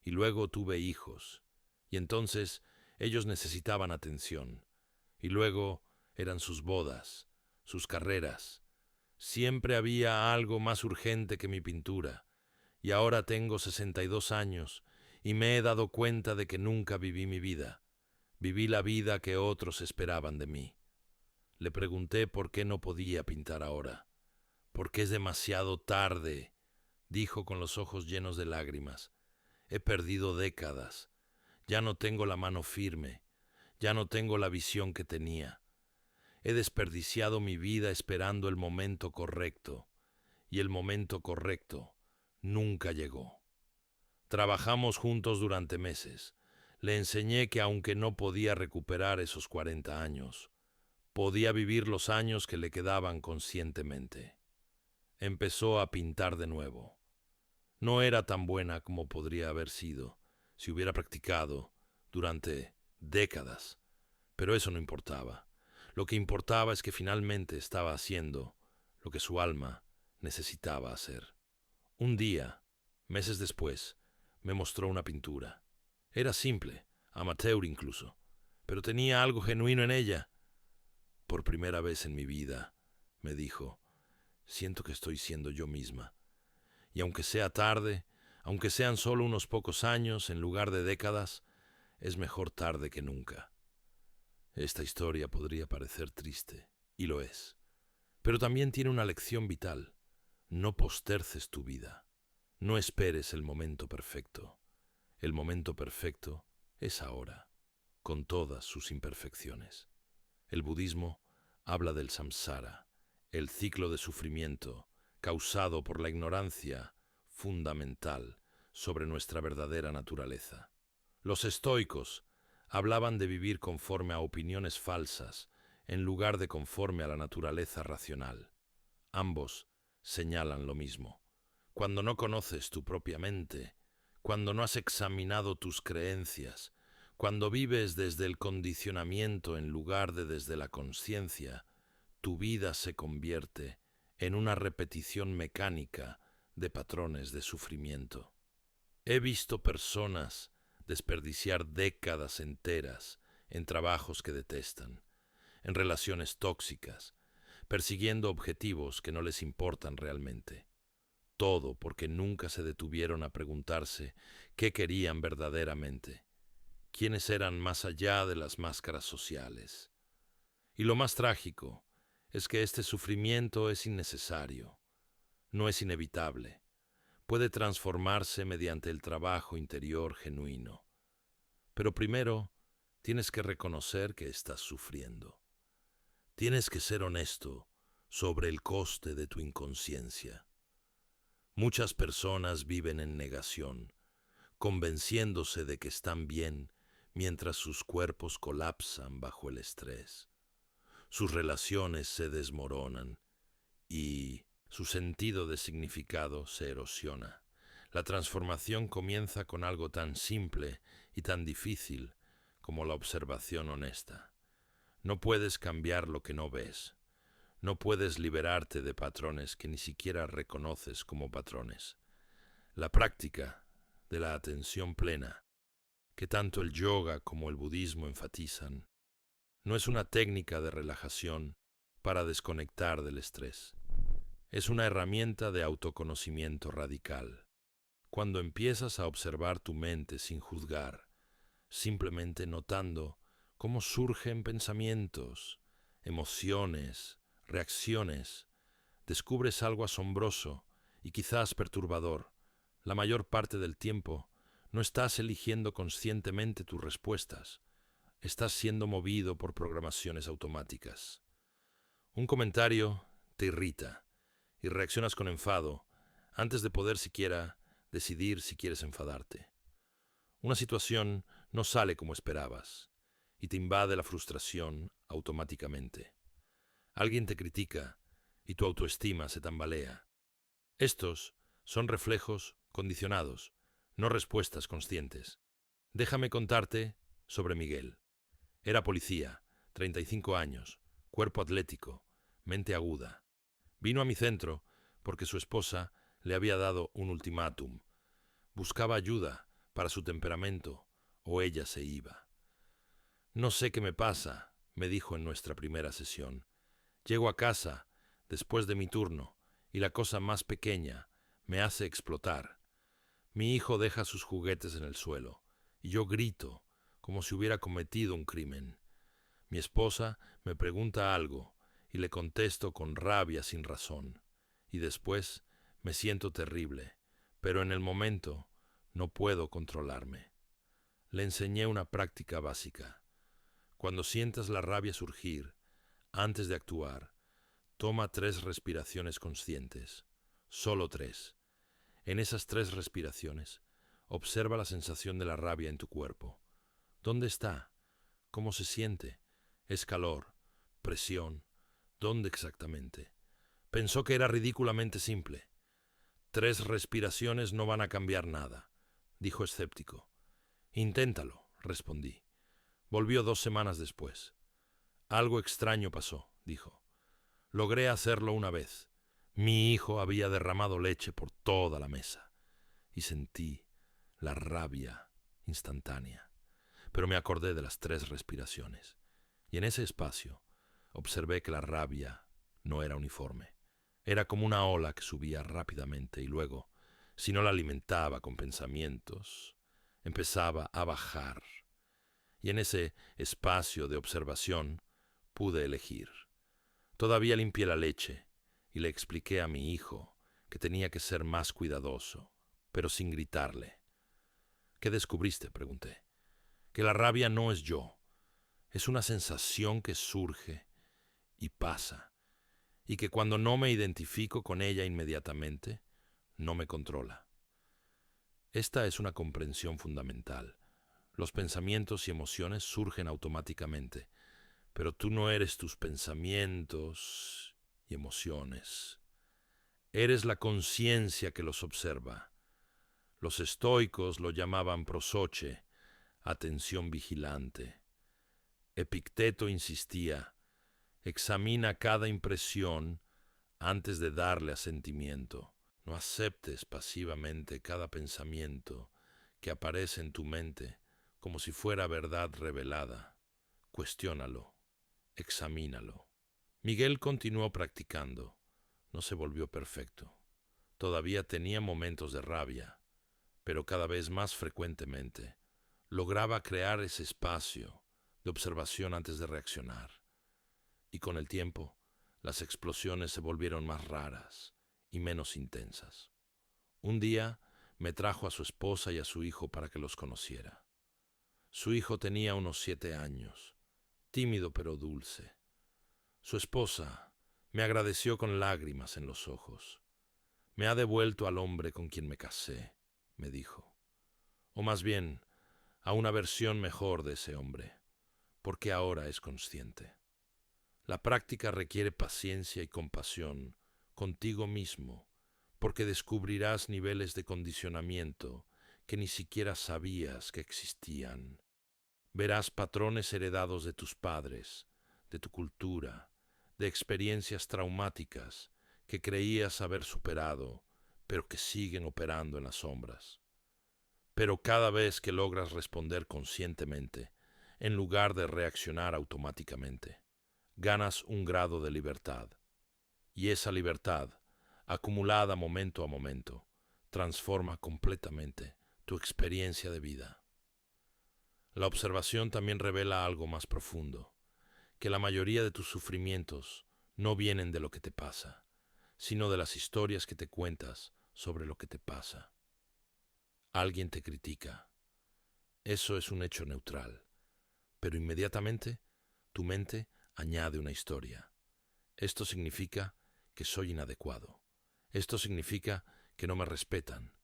Y luego tuve hijos y entonces ellos necesitaban atención. Y luego eran sus bodas, sus carreras. Siempre había algo más urgente que mi pintura. Y ahora tengo 62 años y me he dado cuenta de que nunca viví mi vida. Viví la vida que otros esperaban de mí. Le pregunté por qué no podía pintar ahora. Porque es demasiado tarde, dijo con los ojos llenos de lágrimas. He perdido décadas. Ya no tengo la mano firme. Ya no tengo la visión que tenía. He desperdiciado mi vida esperando el momento correcto. Y el momento correcto nunca llegó. Trabajamos juntos durante meses. Le enseñé que aunque no podía recuperar esos 40 años, podía vivir los años que le quedaban conscientemente. Empezó a pintar de nuevo. No era tan buena como podría haber sido si hubiera practicado durante décadas, pero eso no importaba. Lo que importaba es que finalmente estaba haciendo lo que su alma necesitaba hacer. Un día, meses después, me mostró una pintura. Era simple, amateur incluso, pero tenía algo genuino en ella. Por primera vez en mi vida, me dijo, siento que estoy siendo yo misma. Y aunque sea tarde, aunque sean solo unos pocos años en lugar de décadas, es mejor tarde que nunca. Esta historia podría parecer triste, y lo es, pero también tiene una lección vital. No posterces tu vida. No esperes el momento perfecto. El momento perfecto es ahora, con todas sus imperfecciones. El budismo habla del samsara, el ciclo de sufrimiento causado por la ignorancia fundamental sobre nuestra verdadera naturaleza. Los estoicos hablaban de vivir conforme a opiniones falsas en lugar de conforme a la naturaleza racional. Ambos señalan lo mismo. Cuando no conoces tu propia mente, cuando no has examinado tus creencias, cuando vives desde el condicionamiento en lugar de desde la conciencia, tu vida se convierte en una repetición mecánica de patrones de sufrimiento. He visto personas desperdiciar décadas enteras en trabajos que detestan, en relaciones tóxicas, persiguiendo objetivos que no les importan realmente. Todo porque nunca se detuvieron a preguntarse qué querían verdaderamente, quiénes eran más allá de las máscaras sociales. Y lo más trágico es que este sufrimiento es innecesario, no es inevitable, puede transformarse mediante el trabajo interior genuino. Pero primero tienes que reconocer que estás sufriendo. Tienes que ser honesto sobre el coste de tu inconsciencia. Muchas personas viven en negación, convenciéndose de que están bien mientras sus cuerpos colapsan bajo el estrés. Sus relaciones se desmoronan y su sentido de significado se erosiona. La transformación comienza con algo tan simple y tan difícil como la observación honesta. No puedes cambiar lo que no ves. No puedes liberarte de patrones que ni siquiera reconoces como patrones. La práctica de la atención plena, que tanto el yoga como el budismo enfatizan, no es una técnica de relajación para desconectar del estrés. Es una herramienta de autoconocimiento radical. Cuando empiezas a observar tu mente sin juzgar, simplemente notando cómo surgen pensamientos, emociones, reacciones, descubres algo asombroso y quizás perturbador. La mayor parte del tiempo no estás eligiendo conscientemente tus respuestas, estás siendo movido por programaciones automáticas. Un comentario te irrita y reaccionas con enfado antes de poder siquiera decidir si quieres enfadarte. Una situación no sale como esperabas y te invade la frustración automáticamente. Alguien te critica y tu autoestima se tambalea. Estos son reflejos condicionados, no respuestas conscientes. Déjame contarte sobre Miguel. Era policía, 35 años, cuerpo atlético, mente aguda. Vino a mi centro porque su esposa le había dado un ultimátum. Buscaba ayuda para su temperamento o ella se iba. No sé qué me pasa, me dijo en nuestra primera sesión. Llego a casa después de mi turno y la cosa más pequeña me hace explotar. Mi hijo deja sus juguetes en el suelo y yo grito como si hubiera cometido un crimen. Mi esposa me pregunta algo y le contesto con rabia sin razón. Y después me siento terrible, pero en el momento no puedo controlarme. Le enseñé una práctica básica. Cuando sientas la rabia surgir, antes de actuar, toma 3 respiraciones conscientes. Solo 3. En esas 3 respiraciones, observa la sensación de la rabia en tu cuerpo. ¿Dónde está? ¿Cómo se siente? ¿Es calor? ¿Presión? ¿Dónde exactamente? Pensó que era ridículamente simple. 3 respiraciones no van a cambiar nada, dijo escéptico. Inténtalo, respondí. Volvió 2 semanas después. Algo extraño pasó, dijo. Logré hacerlo una vez. Mi hijo había derramado leche por toda la mesa y sentí la rabia instantánea. Pero me acordé de las 3 respiraciones y en ese espacio observé que la rabia no era uniforme. Era como una ola que subía rápidamente y luego, si no la alimentaba con pensamientos, empezaba a bajar. Y en ese espacio de observación pude elegir. Todavía limpié la leche y le expliqué a mi hijo que tenía que ser más cuidadoso, pero sin gritarle. ¿Qué descubriste?, pregunté. Que la rabia no es yo, es una sensación que surge y pasa, y que cuando no me identifico con ella inmediatamente, no me controla. Esta es una comprensión fundamental. Los pensamientos y emociones surgen automáticamente, pero tú no eres tus pensamientos y emociones. Eres la conciencia que los observa. Los estoicos lo llamaban prosoche, atención vigilante. Epicteto insistía: examina cada impresión antes de darle asentimiento. No aceptes pasivamente cada pensamiento que aparece en tu mente como si fuera verdad revelada. Cuestiónalo, examínalo. Miguel continuó practicando. No se volvió perfecto. Todavía tenía momentos de rabia, pero cada vez más frecuentemente lograba crear ese espacio de observación antes de reaccionar. Y con el tiempo, las explosiones se volvieron más raras y menos intensas. Un día me trajo a su esposa y a su hijo para que los conociera. Su hijo tenía unos 7 años, tímido pero dulce. Su esposa me agradeció con lágrimas en los ojos. Me ha devuelto al hombre con quien me casé, me dijo. O más bien, a una versión mejor de ese hombre, porque ahora es consciente. La práctica requiere paciencia y compasión contigo mismo porque descubrirás niveles de condicionamiento que ni siquiera sabías que existían. Verás patrones heredados de tus padres, de tu cultura, de experiencias traumáticas que creías haber superado, pero que siguen operando en las sombras. Pero cada vez que logras responder conscientemente, en lugar de reaccionar automáticamente, ganas un grado de libertad. Y esa libertad, acumulada momento a momento, transforma completamente tu experiencia de vida. La observación también revela algo más profundo, que la mayoría de tus sufrimientos no vienen de lo que te pasa, sino de las historias que te cuentas sobre lo que te pasa. Alguien te critica. Eso es un hecho neutral, pero inmediatamente tu mente añade una historia. Esto significa que soy inadecuado. Esto significa que no me respetan.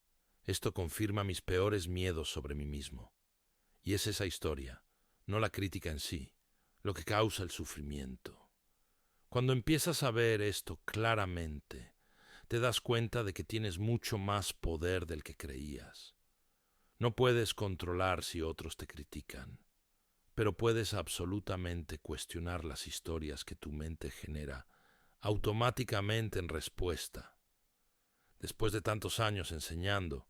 Esto confirma mis peores miedos sobre mí mismo. Y es esa historia, no la crítica en sí, lo que causa el sufrimiento. Cuando empiezas a ver esto claramente, te das cuenta de que tienes mucho más poder del que creías. No puedes controlar si otros te critican, pero puedes absolutamente cuestionar las historias que tu mente genera automáticamente en respuesta. Después de tantos años enseñando,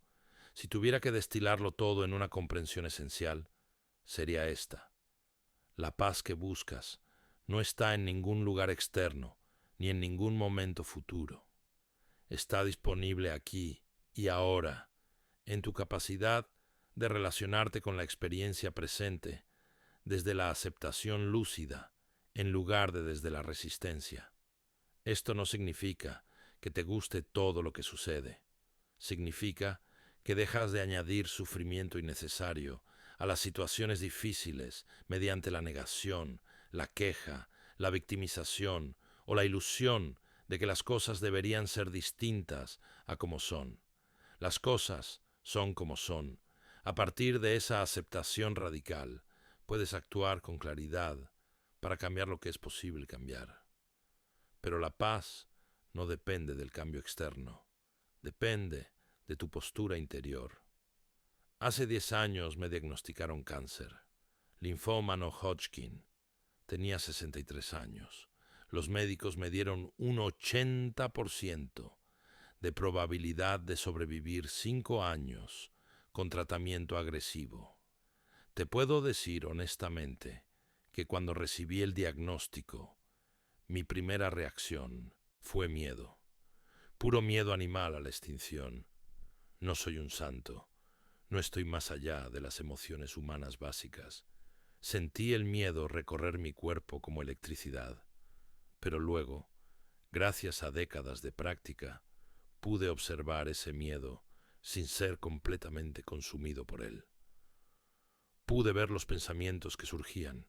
si tuviera que destilarlo todo en una comprensión esencial, sería esta. La paz que buscas no está en ningún lugar externo, ni en ningún momento futuro. Está disponible aquí y ahora, en tu capacidad de relacionarte con la experiencia presente desde la aceptación lúcida, en lugar de desde la resistencia. Esto no significa que te guste todo lo que sucede. Significa que dejas de añadir sufrimiento innecesario a las situaciones difíciles mediante la negación, la queja, la victimización o la ilusión de que las cosas deberían ser distintas a como son. Las cosas son como son. A partir de esa aceptación radical, puedes actuar con claridad para cambiar lo que es posible cambiar. Pero la paz no depende del cambio externo, depende de tu postura interior. Hace 10 años me diagnosticaron cáncer, linfoma no Hodgkin. Tenía 63 años. Los médicos me dieron un 80% de probabilidad de sobrevivir 5 años con tratamiento agresivo. Te puedo decir honestamente que cuando recibí el diagnóstico, mi primera reacción fue miedo. Puro miedo animal a la extinción. No soy un santo. No estoy más allá de las emociones humanas básicas. Sentí el miedo recorrer mi cuerpo como electricidad. Pero luego, gracias a décadas de práctica, pude observar ese miedo sin ser completamente consumido por él. Pude ver los pensamientos que surgían.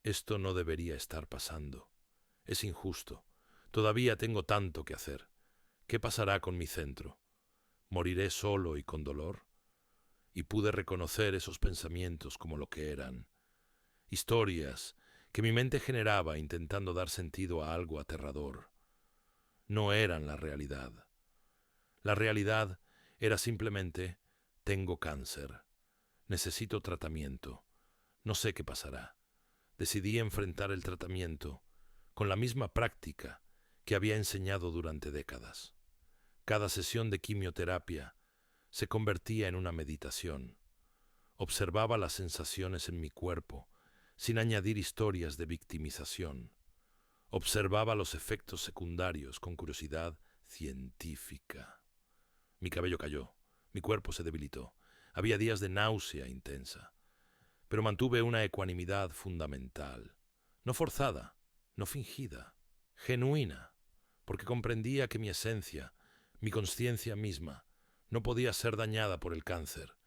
Esto no debería estar pasando. Es injusto. Todavía tengo tanto que hacer. ¿Qué pasará con mi centro? ¿Moriré solo y con dolor? Y pude reconocer esos pensamientos como lo que eran. Historias que mi mente generaba intentando dar sentido a algo aterrador. No eran la realidad. La realidad era simplemente: tengo cáncer. Necesito tratamiento. No sé qué pasará. Decidí enfrentar el tratamiento con la misma práctica que había enseñado durante décadas. Cada sesión de quimioterapia se convertía en una meditación. Observaba las sensaciones en mi cuerpo sin añadir historias de victimización. Observaba los efectos secundarios con curiosidad científica. Mi cabello cayó, mi cuerpo se debilitó. Había días de náusea intensa, pero mantuve una ecuanimidad fundamental, no forzada, no fingida, genuina, porque comprendía que mi esencia, mi conciencia misma, no podía ser dañada por el cáncer.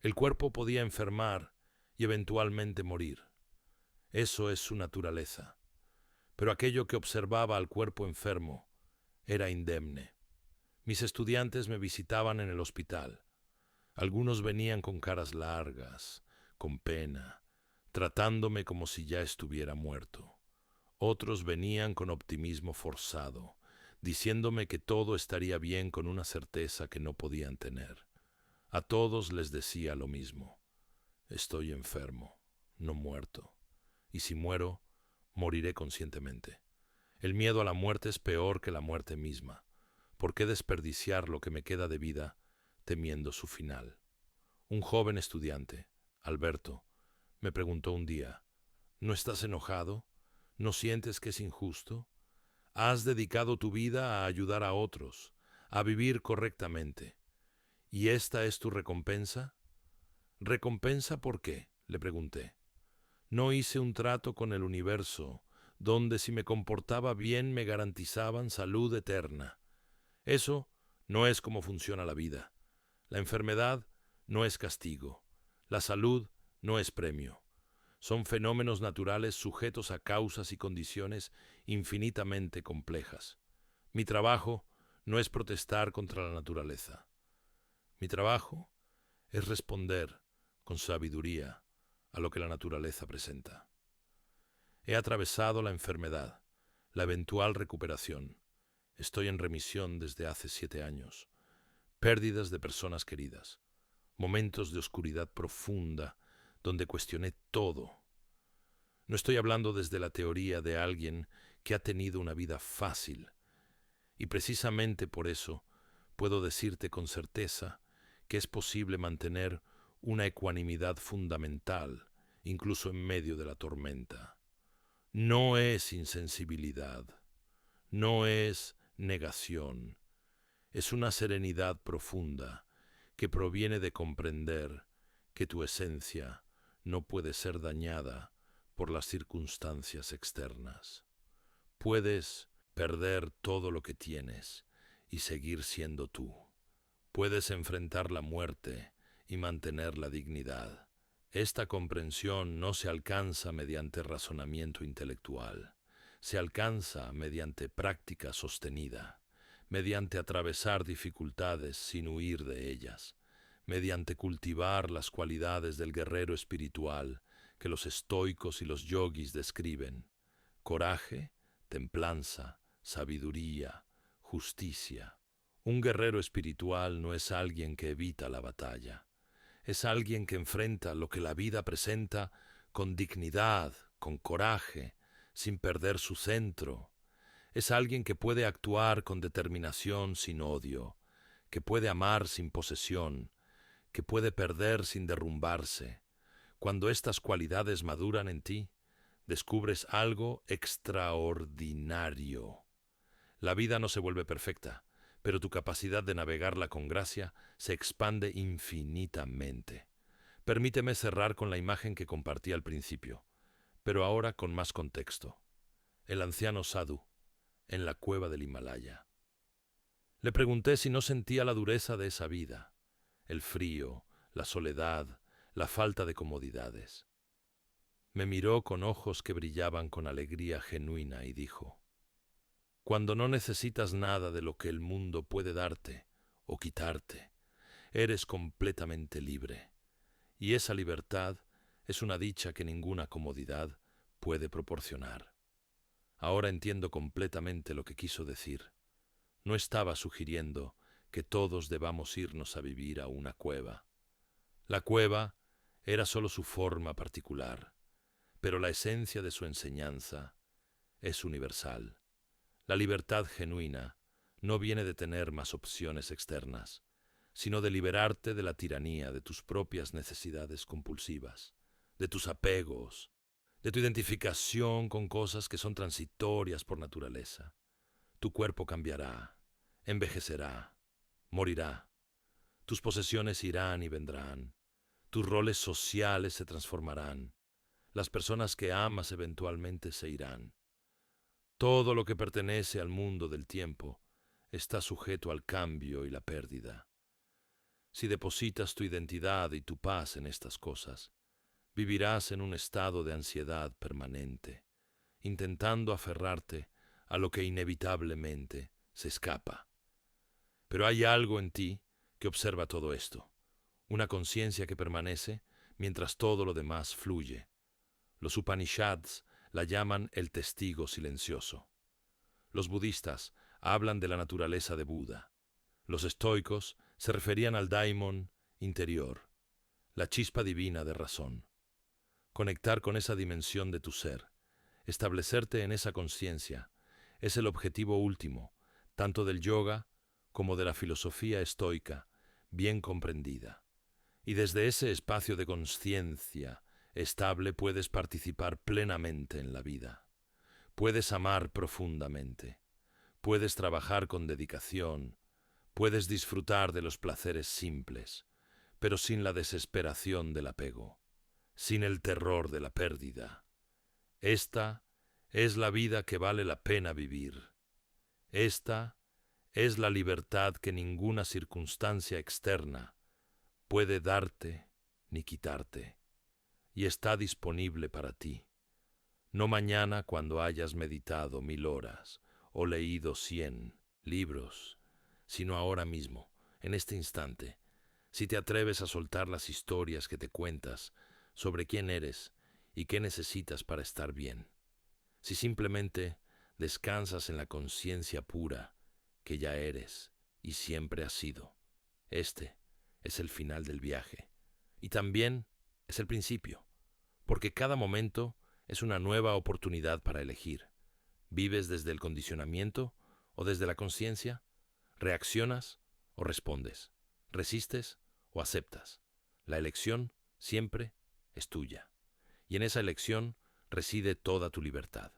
El cuerpo podía enfermar y eventualmente morir. Eso es su naturaleza. Pero aquello que observaba al cuerpo enfermo era indemne. Mis estudiantes me visitaban en el hospital. Algunos venían con caras largas, con pena, tratándome como si ya estuviera muerto. Otros venían con optimismo forzado, diciéndome que todo estaría bien con una certeza que no podían tener. A todos les decía lo mismo: estoy enfermo, no muerto, y si muero, moriré conscientemente. El miedo a la muerte es peor que la muerte misma. ¿Por qué desperdiciar lo que me queda de vida temiendo su final? Un joven estudiante, Alberto, me preguntó un día: ¿no estás enojado? ¿No sientes que es injusto? Has dedicado tu vida a ayudar a otros, a vivir correctamente. ¿Y esta es tu recompensa? ¿Recompensa por qué?, le pregunté. No hice un trato con el universo, donde si me comportaba bien me garantizaban salud eterna. Eso no es como funciona la vida. La enfermedad no es castigo. La salud no es premio. Son fenómenos naturales sujetos a causas y condiciones infinitamente complejas. Mi trabajo no es protestar contra la naturaleza. Mi trabajo es responder con sabiduría a lo que la naturaleza presenta. He atravesado la enfermedad, la eventual recuperación. Estoy en remisión desde hace 7 años. Pérdidas de personas queridas. Momentos de oscuridad profunda donde cuestioné todo. No estoy hablando desde la teoría de alguien que ha tenido una vida fácil. Y precisamente por eso puedo decirte con certeza que es posible mantener una ecuanimidad fundamental, incluso en medio de la tormenta. No es insensibilidad, no es negación, es una serenidad profunda que proviene de comprender que tu esencia no puede ser dañada por las circunstancias externas. Puedes perder todo lo que tienes y seguir siendo tú. Puedes enfrentar la muerte y mantener la dignidad. Esta comprensión no se alcanza mediante razonamiento intelectual, se alcanza mediante práctica sostenida, mediante atravesar dificultades sin huir de ellas, mediante cultivar las cualidades del guerrero espiritual que los estoicos y los yogis describen: coraje, templanza, sabiduría, justicia. Un guerrero espiritual no es alguien que evita la batalla. Es alguien que enfrenta lo que la vida presenta con dignidad, con coraje, sin perder su centro. Es alguien que puede actuar con determinación sin odio, que puede amar sin posesión, que puede perder sin derrumbarse. Cuando estas cualidades maduran en ti, descubres algo extraordinario. La vida no se vuelve perfecta, pero tu capacidad de navegarla con gracia se expande infinitamente. Permíteme cerrar con la imagen que compartí al principio, pero ahora con más contexto. El anciano Sadhu, en la cueva del Himalaya. Le pregunté si no sentía la dureza de esa vida, el frío, la soledad, la falta de comodidades. Me miró con ojos que brillaban con alegría genuina y dijo: cuando no necesitas nada de lo que el mundo puede darte o quitarte, eres completamente libre. Y esa libertad es una dicha que ninguna comodidad puede proporcionar. Ahora entiendo completamente lo que quiso decir. No estaba sugiriendo que todos debamos irnos a vivir a una cueva. La cueva era solo su forma particular, pero la esencia de su enseñanza es universal. La libertad genuina no viene de tener más opciones externas, sino de liberarte de la tiranía de tus propias necesidades compulsivas, de tus apegos, de tu identificación con cosas que son transitorias por naturaleza. Tu cuerpo cambiará, envejecerá, morirá. Tus posesiones irán y vendrán. Tus roles sociales se transformarán. Las personas que amas eventualmente se irán. Todo lo que pertenece al mundo del tiempo está sujeto al cambio y la pérdida. Si depositas tu identidad y tu paz en estas cosas, vivirás en un estado de ansiedad permanente, intentando aferrarte a lo que inevitablemente se escapa. Pero hay algo en ti que observa todo esto, una conciencia que permanece mientras todo lo demás fluye. Los Upanishads la llaman el testigo silencioso. Los budistas hablan de la naturaleza de Buda. Los estoicos se referían al daimon interior, la chispa divina de razón. Conectar con esa dimensión de tu ser, establecerte en esa conciencia, es el objetivo último, tanto del yoga como de la filosofía estoica, bien comprendida. Y desde ese espacio de conciencia estable puedes participar plenamente en la vida. Puedes amar profundamente. Puedes trabajar con dedicación. Puedes disfrutar de los placeres simples, pero sin la desesperación del apego, sin el terror de la pérdida. Esta es la vida que vale la pena vivir. Esta es la libertad que ninguna circunstancia externa puede darte ni quitarte, y está disponible para ti. No mañana cuando hayas meditado 1000 horas o leído 100 libros, sino ahora mismo, en este instante, si te atreves a soltar las historias que te cuentas sobre quién eres y qué necesitas para estar bien. Si simplemente descansas en la conciencia pura que ya eres y siempre has sido. Este es el final del viaje y también es el principio, porque cada momento es una nueva oportunidad para elegir. ¿Vives desde el condicionamiento o desde la conciencia? ¿Reaccionas o respondes? ¿Resistes o aceptas? La elección siempre es tuya, y en esa elección reside toda tu libertad.